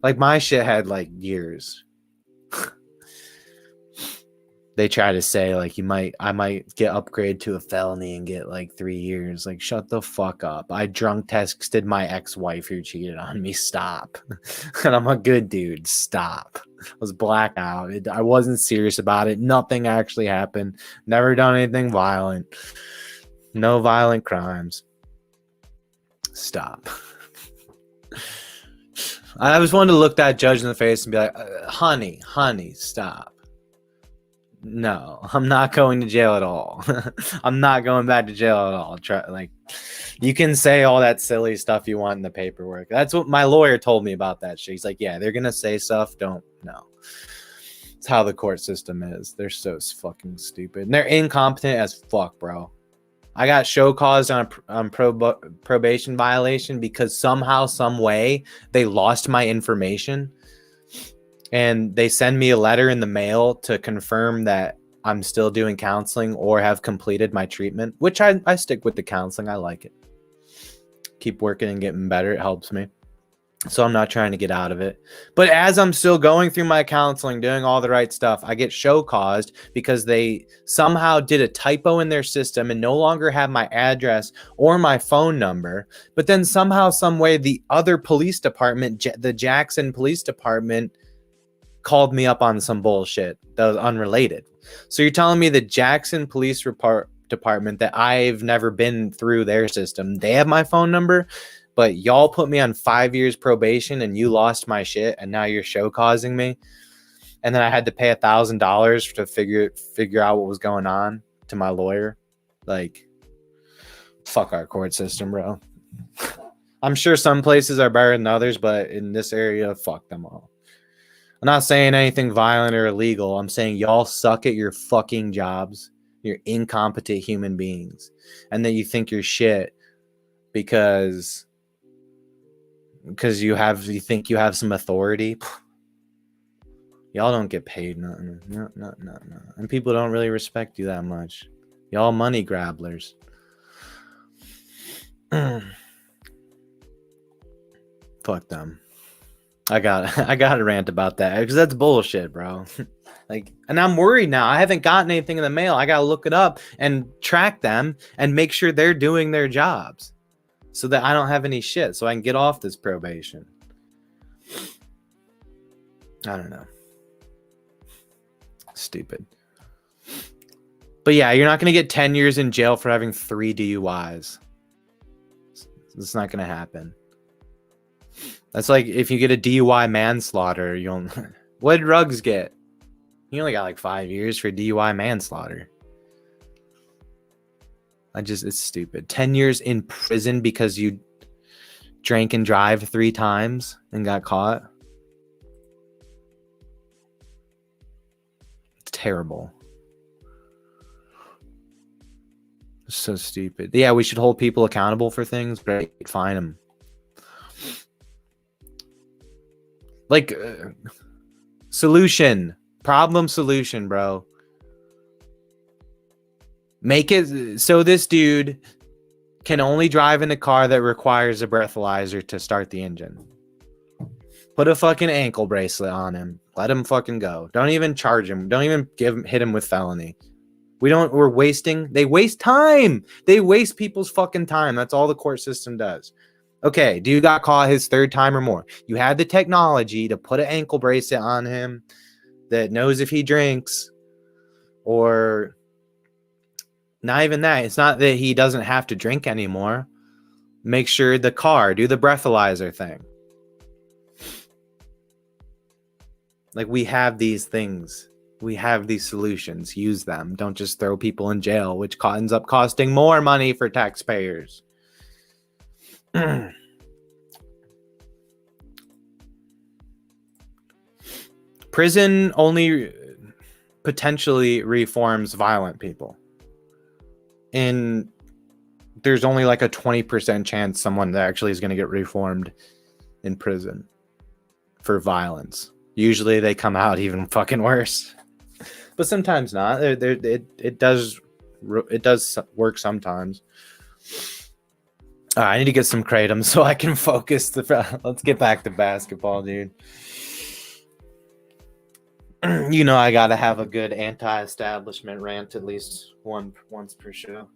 Speaker 2: Like my shit had like years. They try to say like I might get upgraded to a felony and get like 3 years. Like shut the fuck up. I drunk texted my ex-wife who cheated on me. Stop. And I'm a good dude. Stop. I was blackout. I wasn't serious about it. Nothing actually happened. Never done anything violent. No violent crimes. Stop. I just wanted to look that judge in the face and be like, honey, stop. No, I'm not going to jail at all. I'm not going back to jail at all. You can say all that silly stuff you want in the paperwork. That's what my lawyer told me about that shit. He's like, yeah, they're going to say stuff. Don't know. It's how the court system is. They're so fucking stupid. And they're incompetent as fuck, bro. I got show caused on probation violation because somehow, some way, they lost my information. And they send me a letter in the mail to confirm that I'm still doing counseling or have completed my treatment, which I stick with the counseling. I like it. Keep working and getting better. It helps me. So I'm not trying to get out of it. But as I'm still going through my counseling, doing all the right stuff, I get show caused because they somehow did a typo in their system and no longer have my address or my phone number. But then somehow, some way, the other police department, the Jackson Police Department, called me up on some bullshit that was unrelated. So you're telling me the Jackson Police Department that I've never been through their system, they have my phone number, but y'all put me on 5 years probation and you lost my shit and now you're show causing me. And then I had to pay $1,000 to figure out what was going on to my lawyer. Like, fuck our court system, bro. I'm sure some places are better than others, but in this area, fuck them all. I'm not saying anything violent or illegal. I'm saying y'all suck at your fucking jobs. You're incompetent human beings. And then you think you're shit because you think you have some authority. Y'all don't get paid nothing. No. And people don't really respect you that much. Y'all money grabblers. Fuck them. I got to rant about that because that's bullshit, bro. And I'm worried now. I haven't gotten anything in the mail. I got to look it up and track them and make sure they're doing their jobs so that I don't have any shit so I can get off this probation. I don't know. Stupid. But yeah, you're not going to get 10 years in jail for having 3 DUIs. It's not going to happen. That's like if you get a DUI manslaughter, you'll... What did Ruggs get? He only got like 5 years for DUI manslaughter. It's stupid. 10 years in prison because you drank and drive 3 times and got caught. It's terrible. It's so stupid. Yeah, we should hold people accountable for things, but fine them. Like, problem solution, bro. Make it so this dude can only drive in a car that requires a breathalyzer to start the engine. Put a fucking ankle bracelet on him. Let him fucking go. Don't even charge him. Don't even hit him with felony. They waste time. They waste people's fucking time. That's all the court system does. Okay, dude got caught his 3rd time or more. You had the technology to put an ankle bracelet on him that knows if he drinks, or not even that. It's not that he doesn't have to drink anymore. Make sure do the breathalyzer thing. Like, we have these things. We have these solutions. Use them. Don't just throw people in jail, which ends up costing more money for taxpayers. Prison only potentially reforms violent people. And there's only like a 20% chance someone that actually is going to get reformed in prison for violence. Usually they come out even fucking worse. But sometimes not. It does work sometimes. I need to get some kratom so I can focus. Let's get back to basketball, dude. You know I gotta have a good anti-establishment rant at least once per show.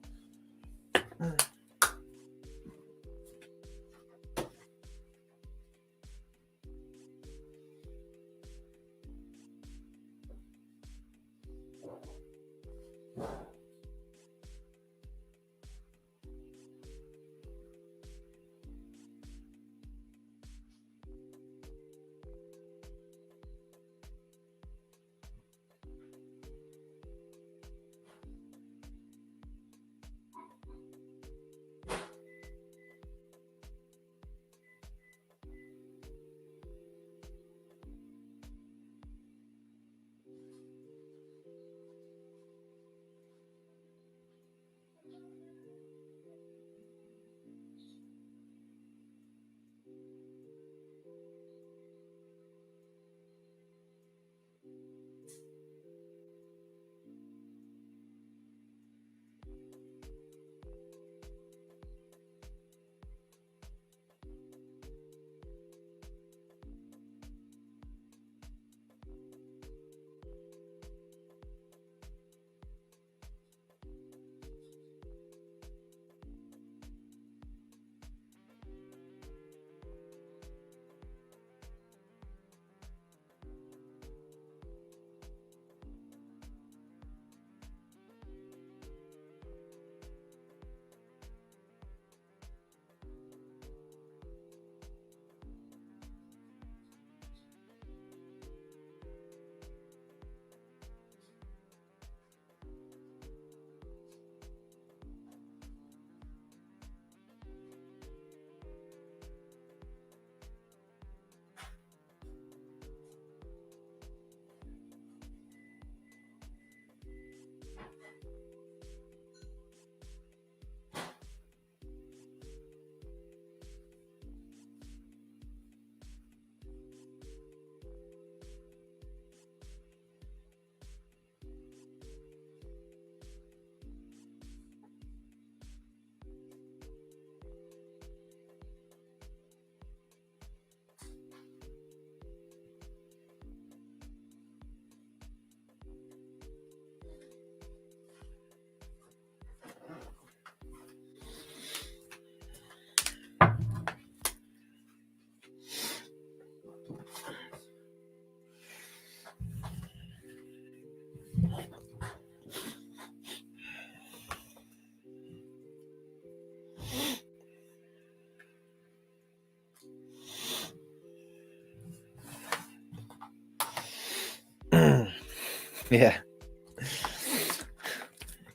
Speaker 2: Yeah.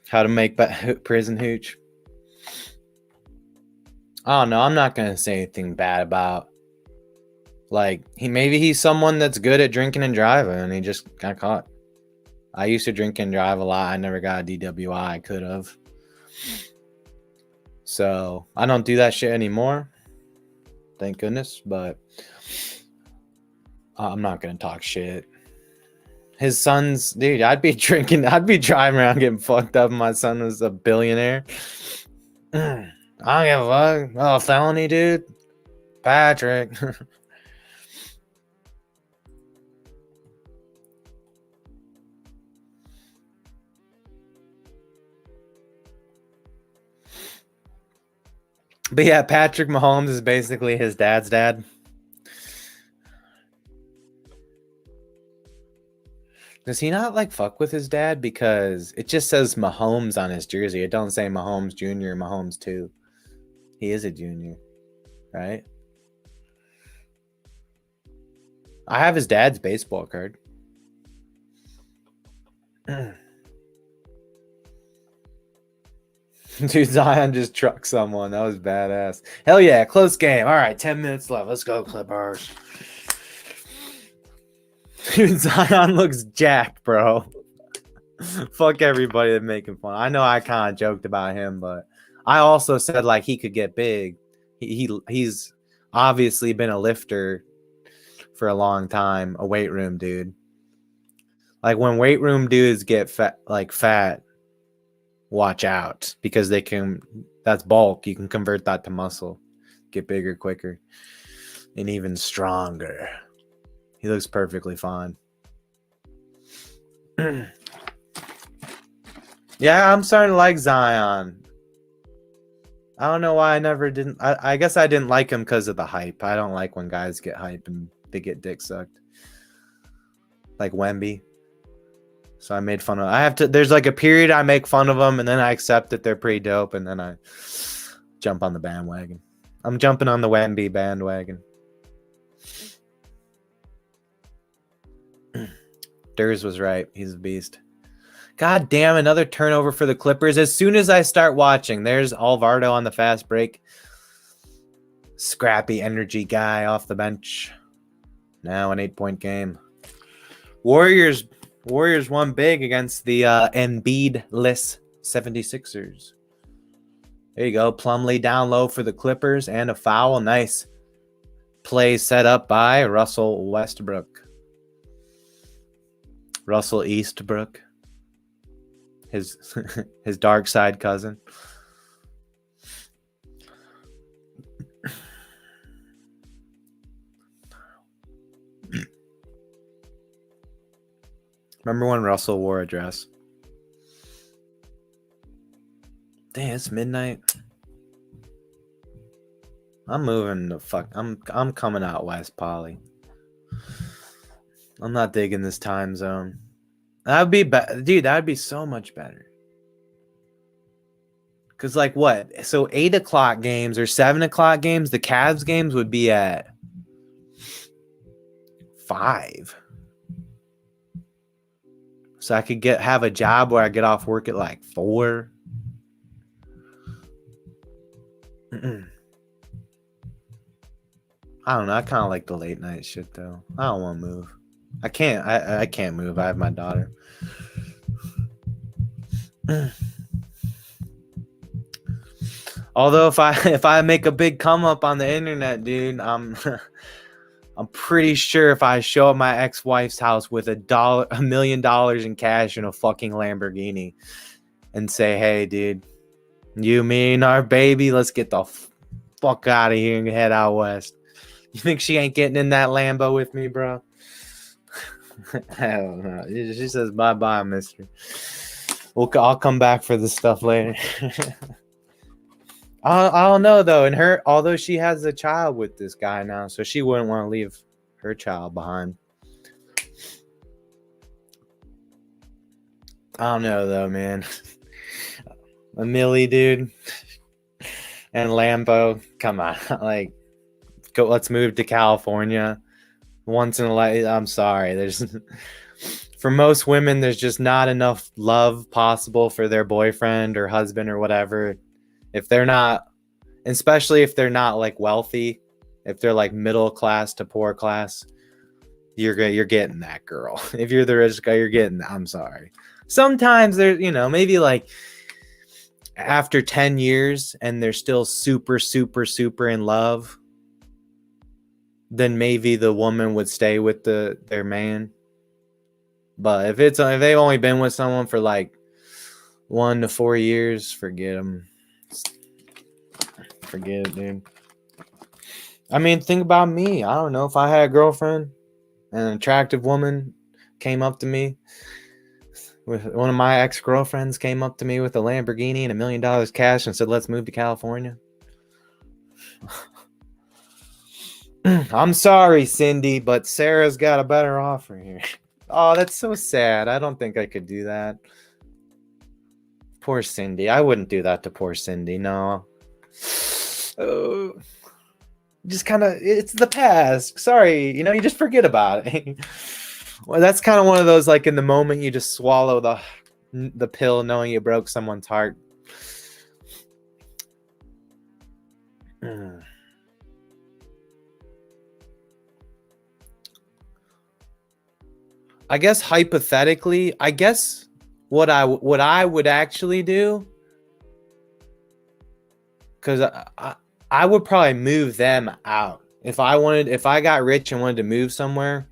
Speaker 2: How to make prison hooch. Oh no, I'm not gonna say anything bad about. Like maybe he's someone that's good at drinking and driving, and he just got caught. I used to drink and drive a lot. I never got a DWI. I could have. So I don't do that shit anymore. Thank goodness. But I'm not gonna talk shit. His son's, dude, I'd be driving around getting fucked up. And my son was a billionaire. I don't give a fuck. Oh, felony, dude. Patrick. But yeah, Patrick Mahomes is basically his dad's dad. Does he not like fuck with his dad? Because it just says Mahomes on his jersey. It don't say Mahomes Jr., Mahomes 2. He is a junior, right? I have his dad's baseball card. Dude, Zion just trucked someone. That was badass. Hell yeah, close game. All right, 10 minutes left. Let's go, Clippers. Dude, Zion looks jacked, bro. Fuck everybody that's making fun. I know I kind of joked about him, but I also said like he could get big. He's obviously been a lifter for a long time, a weight room dude. Like when weight room dudes get fat, watch out, because they can, that's bulk. You can convert that to muscle, get bigger quicker, and even stronger. He looks perfectly fine. Yeah, I'm starting to like Zion. I don't know why I guess I didn't like him because of the hype. I don't like when guys get hype and they get dick sucked. Like Wemby. So I made fun of. There's like a period I make fun of them, and then I accept that they're pretty dope, and then I jump on the bandwagon. I'm jumping on the Wemby bandwagon. Durs was right. He's a beast. God damn, another turnover for the Clippers. As soon as I start watching, there's Alvarado on the fast break. Scrappy energy guy off the bench. Now an 8-point game. Warriors won big against the Embiid-less 76ers. There you go. Plumlee down low for the Clippers and a foul. Nice play set up by Russell Westbrook. Russell Eastbrook. His dark side cousin. Remember when Russell wore a dress? Damn, it's midnight. I'm moving the fuck. I'm coming out west, Polly. I'm not digging this time zone. That'd be dude, that'd be so much better. Cause like what? So 8 o'clock games or 7 o'clock games, the Cavs games would be at 5. So I could have a job where I get off work at like 4. I don't know. I kind of like the late night shit though. I don't want to move. I can't move. I have my daughter. Although if I make a big come up on the internet, dude, I'm pretty sure if I show up my ex-wife's house with $1 million in cash and a fucking Lamborghini and say, hey, dude, you, me, and our baby, let's get the fuck out of here and head out west. You think she ain't getting in that Lambo with me, bro? I don't know. She says, bye-bye, mister. I'll come back for this stuff later. I don't know, though. And although she has a child with this guy now, so she wouldn't want to leave her child behind. I don't know, though, man. A Millie, dude. And Lambo. Come on. Like, let's move to California. Once in a life. I'm sorry. for most women, there's just not enough love possible for their boyfriend or husband or whatever. If they're not, especially if they're not like wealthy, if they're like middle class to poor class, you're getting that girl. If you're the rich guy, you're getting that. I'm sorry. Sometimes they're, maybe like after 10 years and they're still super, super, super in love, then maybe the woman would stay with their man. But if they've only been with someone for like 1 to 4 years, forget them. Forget it, dude. I mean, think about me. I don't know, if I had a girlfriend and an attractive woman came up to me, with one of my ex-girlfriends came up to me with a Lamborghini and $1 million cash and said, let's move to California. I'm sorry, Cindy, but Sarah's got a better offer here. Oh, that's so sad. I don't think I could do that. Poor Cindy. I wouldn't do that to poor Cindy. No. Oh, just kind of, it's the past. Sorry. You just forget about it. Well, that's kind of one of those, like, in the moment you just swallow the pill knowing you broke someone's heart. I guess hypothetically, what I would actually do, because I would probably move them out. If I got rich and wanted to move somewhere,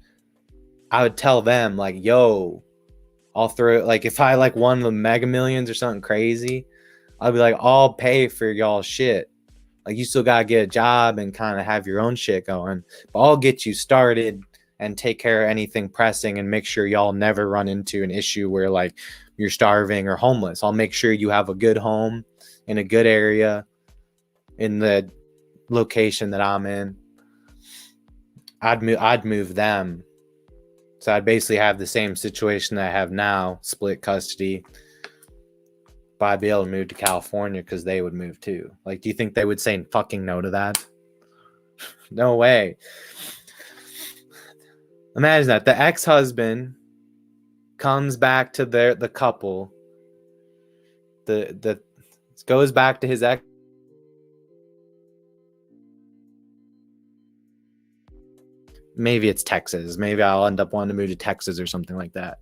Speaker 2: I would tell them, like, yo, I'll throw, like, if I like won the Mega Millions or something crazy, I'll be like, I'll pay for y'all shit. Like, you still gotta get a job and kind of have your own shit going, but I'll get you started and take care of anything pressing and make sure y'all never run into an issue where, like, you're starving or homeless. I'll make sure you have a good home in a good area in the location that I'm in. I'd move them. So I'd basically have the same situation that I have now, split custody. But I'd be able to move to California because they would move too. Like, do you think they would say fucking no to that? No way. Imagine that. The ex-husband comes back to the couple. Goes back to his ex. Maybe it's Texas. Maybe I'll end up wanting to move to Texas or something like that.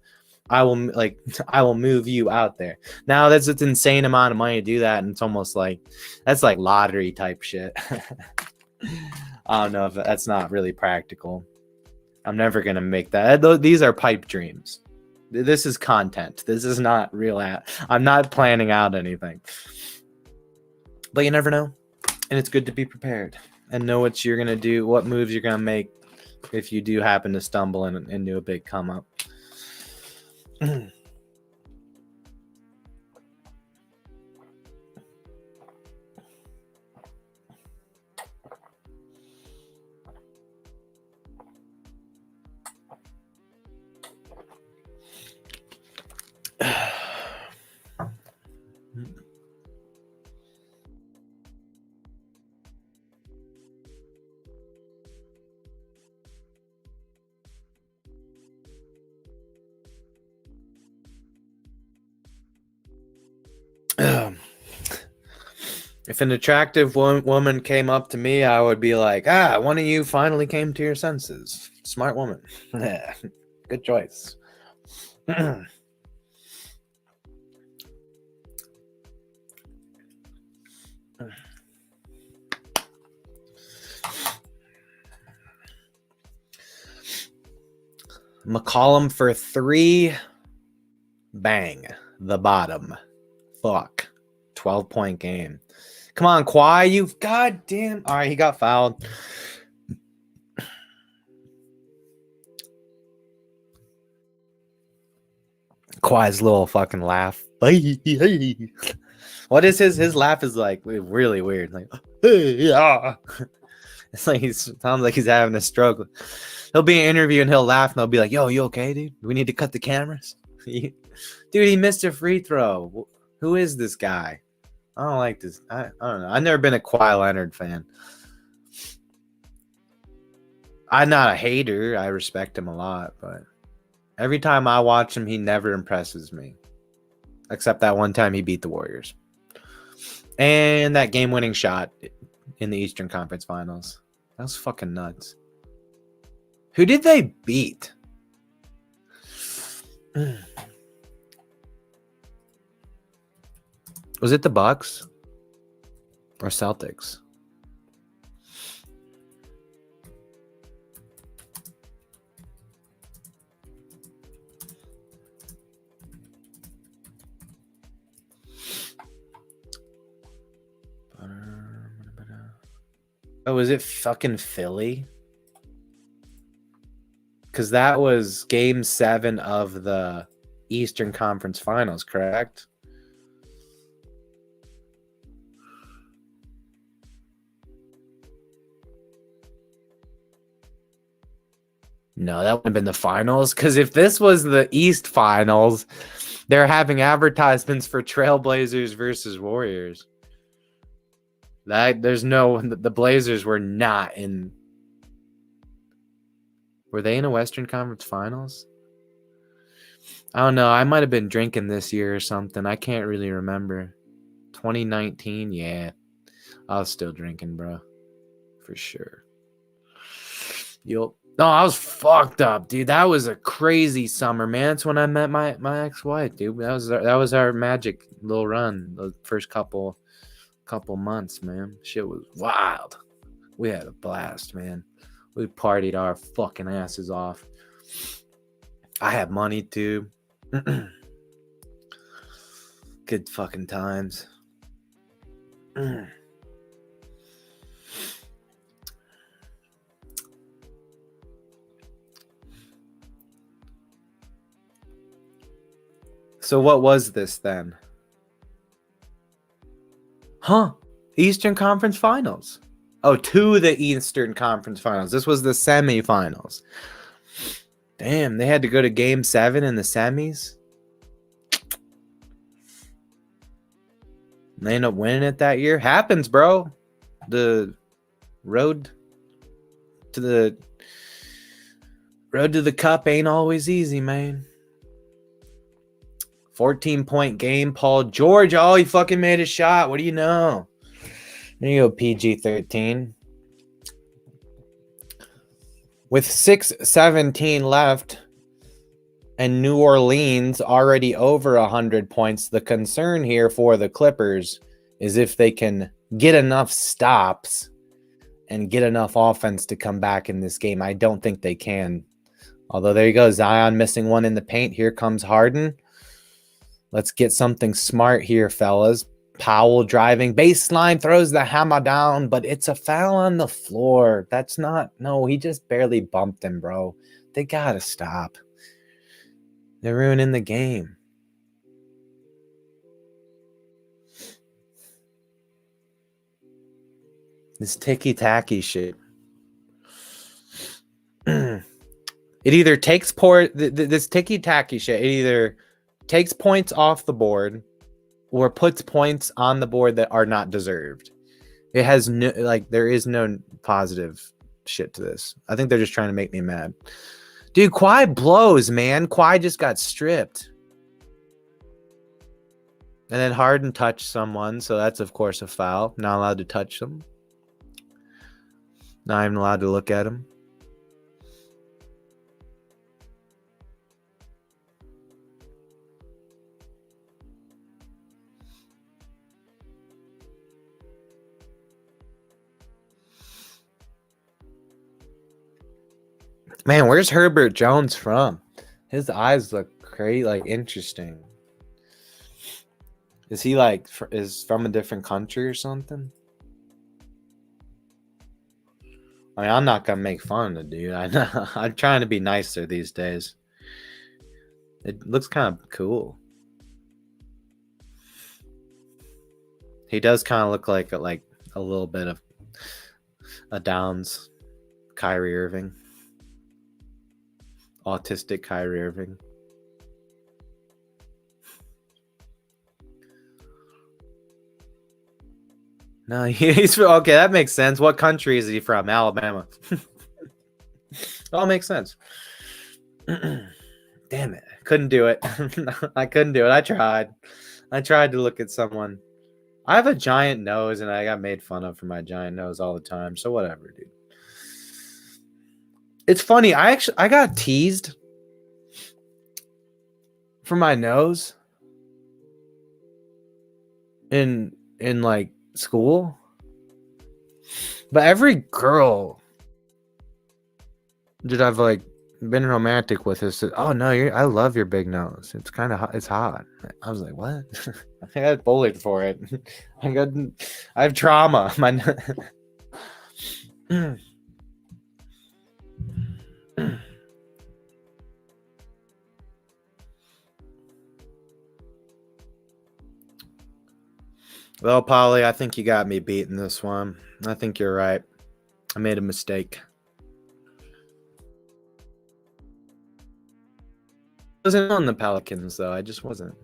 Speaker 2: I will move you out there. Now that's an insane amount of money to do that, and it's almost like that's like lottery type shit. I don't know if that's not really practical. I'm never gonna make that. These are pipe dreams. This is content. This is not real. I'm not planning out anything. But you never know, and it's good to be prepared and know what you're gonna do, what moves you're gonna make if you do happen to stumble into a big come up. If an attractive woman came up to me, I would be like, one of you finally came to your senses. Smart woman. Good choice. McCollum for 3. Bang. The bottom. Fuck. 12-point game. Come on, Kawhi, you goddamn. All right, he got fouled. Kawhi's little fucking laugh. What is his laugh is like really weird. Like, yeah. It's like sounds like he's having a stroke. He'll be in an interview and he'll laugh and they'll be like, yo, you okay, dude? Do we need to cut the cameras? Dude, he missed a free throw. Who is this guy? I don't like this. I don't know. I've never been a Kawhi Leonard fan. I'm not a hater. I respect him a lot, but Every time I watch him, he never impresses me. Except that one time he beat the Warriors. And that game-winning shot in the Eastern Conference Finals. That was fucking nuts. Who did they beat? Was it the Bucks or Celtics? Oh, was it fucking Philly? Because that was game 7 of the Eastern Conference Finals, correct? No, that would have been the finals. Because if this was the East Finals, they're having advertisements for Trailblazers versus Warriors. The Blazers were not in. Were they in a Western Conference Finals? I don't know. I might have been drinking this year or something. I can't really remember. 2019, yeah. I was still drinking, bro. For sure. Yup. No, I was fucked up, dude. That was a crazy summer, man. That's when I met my ex-wife, dude. That was our magic little run. The first couple months, man. Shit was wild. We had a blast, man. We partied our fucking asses off. I had money too. Good fucking times. So what was this then? Huh? Eastern Conference Finals. Oh, to the Eastern Conference Finals. This was the semifinals. Damn, they had to go to game 7 in the semis. They end up winning it that year. Happens, bro. The road to the cup ain't always easy, man. 14-point game. Paul George. Oh, he fucking made a shot. What do you know? There you go, PG-13. With 6:17 left and New Orleans already over 100 points, the concern here for the Clippers is if they can get enough stops and get enough offense to come back in this game. I don't think they can. Although there you go, Zion missing one in the paint. Here comes Harden. Let's get something smart here, fellas. Powell driving baseline, throws the hammer down, but it's a foul on the floor. That's not, no, he just barely bumped him, bro. They gotta stop. They're ruining the game. This ticky-tacky shit. It either takes this ticky-tacky shit, it either takes points off the board or puts points on the board that are not deserved. It has no, there is no positive shit to this. I think they're just trying to make me mad. Dude, Kawhi blows, man. Kawhi just got stripped. And then Harden touched someone, so that's, of course, a foul. Not allowed to touch them. Not even allowed to look at him. Man, where's Herbert Jones from? His eyes look crazy, interesting. Is he is from a different country or something? I mean, I'm not gonna make fun of the dude. I know I'm trying to be nicer these days. It looks kind of cool. He does kind of look like a little bit of a Downs Kyrie Irving. Autistic Kyrie Irving. No, he's okay. That makes sense. What country is he from? Alabama. All makes sense. Damn it. Couldn't do it. I couldn't do it. I tried. I tried to look at someone. I have a giant nose, and I got made fun of for my giant nose all the time. So whatever, dude. It's funny. I got teased for my nose in like school, but every girl that I've like been romantic with has said, "Oh no, I love your big nose. It's kind of it's hot." I was like, "What?" I got bullied for it. I have trauma. My Well, Polly, I think you got me beat in this one. I think you're right. I made a mistake. I wasn't on the Pelicans, though. I just wasn't.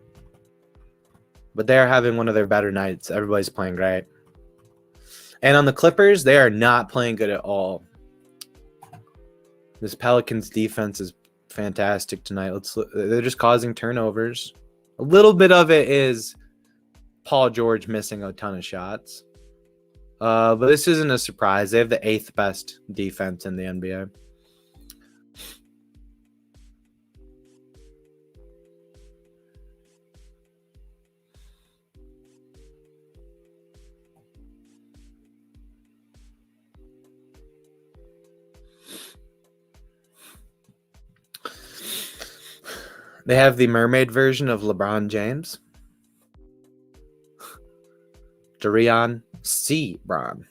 Speaker 2: But they're having one of their better nights. Everybody's playing great. And on the Clippers, they are not playing good at all. This Pelicans defense is fantastic tonight. They're just causing turnovers. A little bit of it is Paul George missing a ton of shots. But this isn't a surprise. They have the 8th best defense in the NBA. They have the mermaid version of LeBron James. Darion C. Braun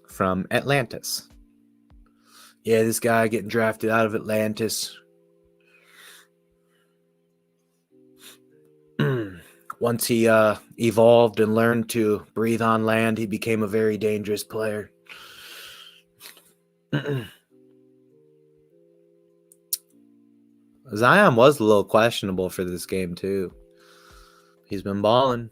Speaker 2: from Atlantis. Yeah, this guy getting drafted out of Atlantis. Once he evolved and learned to breathe on land, he became a very dangerous player. Zion was a little questionable for this game, too. He's been balling.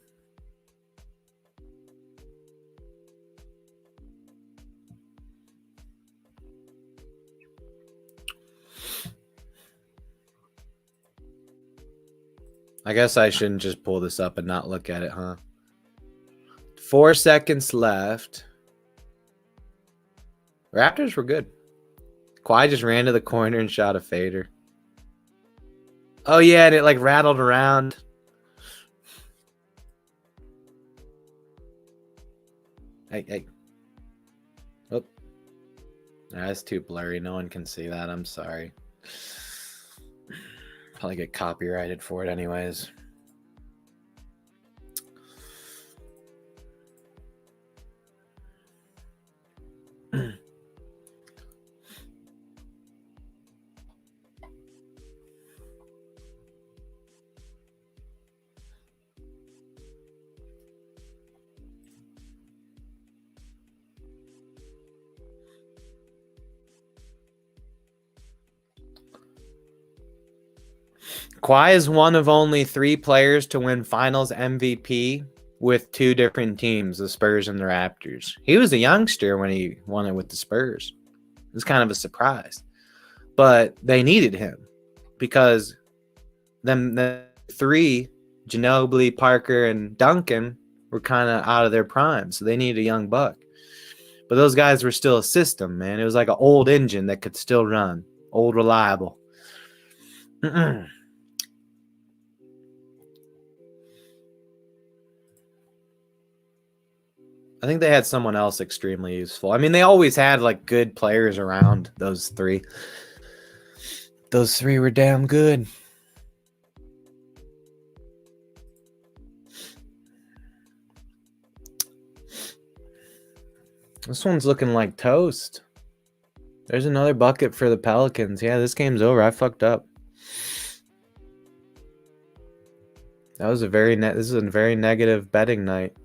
Speaker 2: I guess I shouldn't just pull this up and not look at it, huh? 4 seconds left. Raptors were good. Kawhi just ran to the corner and shot a fader. Oh, yeah, and it like rattled around. Hey. Oh. That's too blurry. No one can see that. I'm sorry. Probably get copyrighted for it anyways. Kawhi is one of only 3 players to win Finals MVP with 2 different teams, the Spurs and the Raptors. He was a youngster when he won it with the Spurs. It was kind of a surprise. But they needed him because the 3, Ginobili, Parker, and Duncan, were kind of out of their prime. So they needed a young buck. But those guys were still a system, man. It was like an old engine that could still run. Old, reliable. I think they had someone else extremely useful. I mean, they always had like good players around those 3. Those 3 were damn good. This one's looking like toast. There's another bucket for the Pelicans. Yeah, this game's over. I fucked up. That was this is a very negative betting night.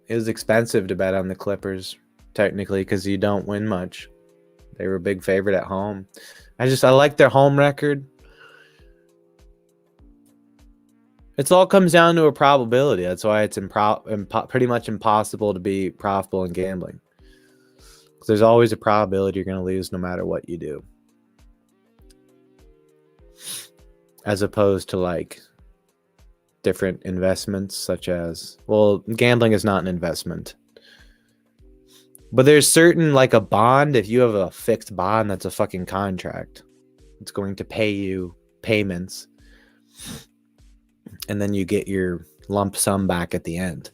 Speaker 2: It was expensive to bet on the Clippers, technically, because you don't win much. They were a big favorite at home. I like their home record. It all comes down to a probability. That's why it's pretty much impossible to be profitable in gambling. Because there's always a probability you're going to lose no matter what you do. as opposed to like different investments such as, well, gambling is not an investment. But there's certain, like a bond, if you have a fixed bond, that's a fucking contract. It's going to pay you payments. And then you get your lump sum back at the end.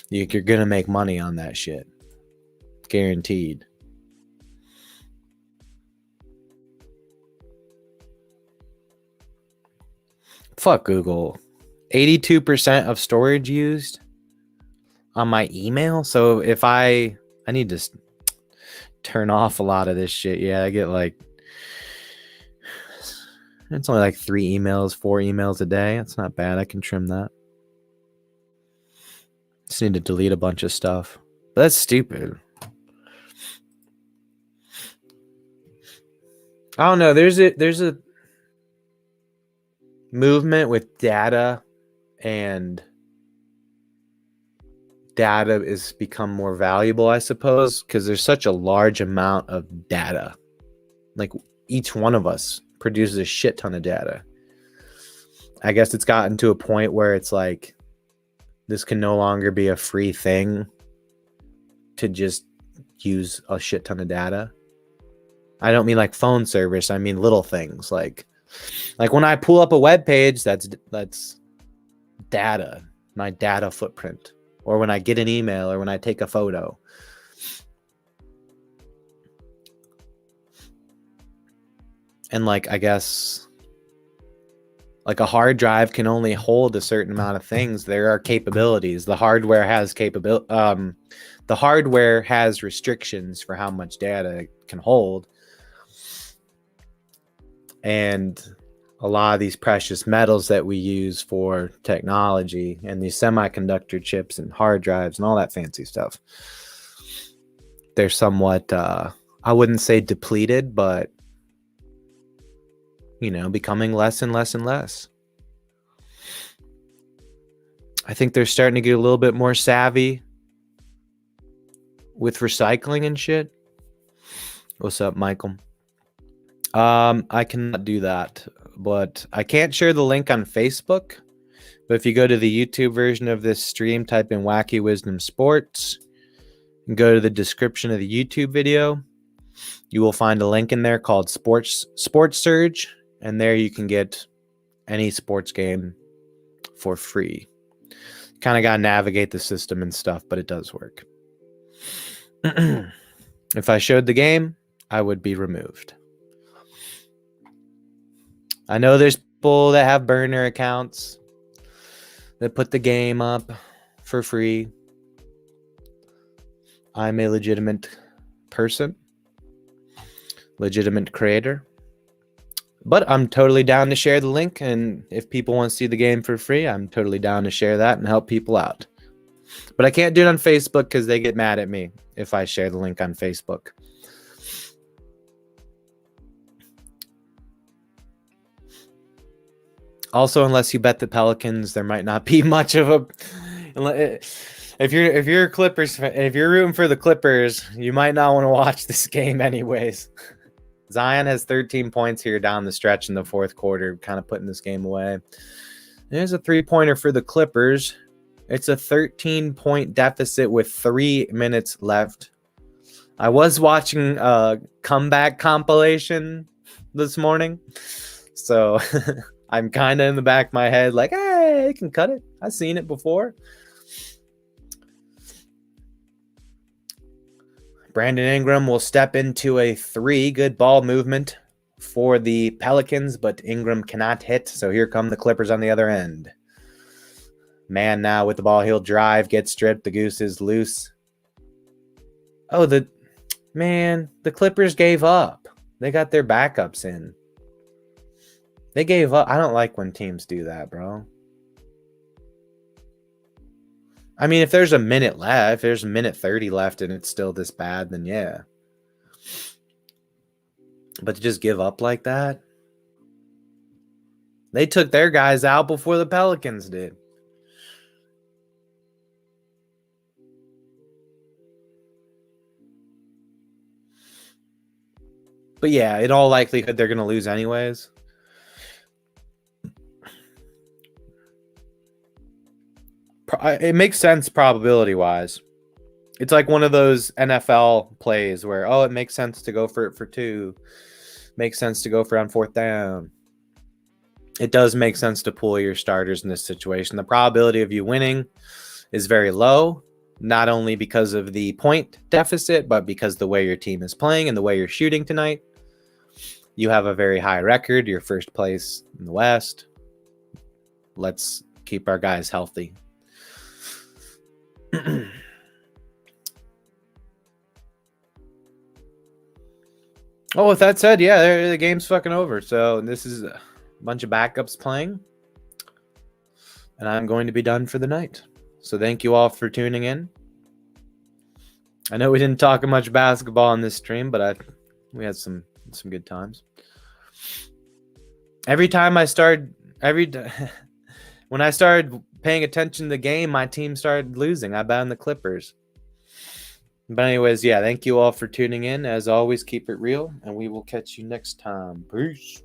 Speaker 2: You're going to make money on that shit. Guaranteed. Fuck Google. 82% of storage used on my email. So if I need to turn off a lot of this shit. Yeah, I get like, it's only like 4 emails a day. That's not bad. I can trim that. Just need to delete a bunch of stuff. But that's stupid. I don't know. There's a movement with data, and data is become more valuable, I suppose, because there's such a large amount of data. Like each one of us produces a shit ton of data. I guess it's gotten to a point where it's like, this can no longer be a free thing to just use a shit ton of data. I don't mean like phone service. I mean little things like when I pull up a web page, that's data, my data footprint. Or when I get an email, or when I take a photo. And like, I guess, like a hard drive can only hold a certain amount of things. There are capabilities. The hardware has the hardware has restrictions for how much data it can hold. And a lot of these precious metals that we use for technology and these semiconductor chips and hard drives and all that fancy stuff, they're somewhat, I wouldn't say depleted, but, you know, becoming less and less and less. I think they're starting to get a little bit more savvy with recycling and shit. What's up, Michael? I cannot do that, but I can't share the link on Facebook. But if you go to the YouTube version of this stream, type in Wacky Wisdom Sports, and go to the description of the YouTube video, you will find a link in there called Sports Surge, and there you can get any sports game for free. Kind of got to navigate the system and stuff, but it does work. If I showed the game, I would be removed. I know there's people that have burner accounts that put the game up for free. I'm a legitimate person, legitimate creator, but I'm totally down to share the link. And if people want to see the game for free, I'm totally down to share that and help people out. But I can't do it on Facebook because they get mad at me if I share the link on Facebook. Also, unless you bet the Pelicans, there might not be much of a. If you're Clippers, if you're rooting for the Clippers, you might not want to watch this game anyways. Zion has 13 points here down the stretch in the fourth quarter, kind of putting this game away. There's a 3-pointer for the Clippers. It's a 13-point deficit with 3 minutes left. I was watching a comeback compilation this morning, so I'm kind of in the back of my head like, hey, I can cut it. I've seen it before. Brandon Ingram will step into a 3. Good ball movement for the Pelicans, but Ingram cannot hit, so here come the Clippers on the other end. Man now with the ball, he'll drive, get stripped. The goose is loose. Oh, the Clippers gave up. They got their backups in. They gave up. I don't like when teams do that, bro. I mean, if there's a minute left, if there's a minute 30 left and it's still this bad, then yeah. But to just give up like that? They took their guys out before the Pelicans did. But yeah, in all likelihood, they're going to lose anyways. It makes sense probability wise. It's like one of those NFL plays where, it makes sense to go for it for 2. Makes sense to go for on 4th down. It does make sense to pull your starters in this situation. The probability of you winning is very low, not only because of the point deficit, but because the way your team is playing and the way you're shooting tonight. You have a very high record. You're first place in the West. Let's keep our guys healthy. With that said, yeah, the game's fucking over. So this is a bunch of backups playing. And I'm going to be done for the night. So thank you all for tuning in. I know we didn't talk much basketball on this stream, but we had some good times. When I started paying attention to the game, my team started losing. I bet on the Clippers. But anyways, yeah, thank you all for tuning in. As always, keep it real, and we will catch you next time. Peace.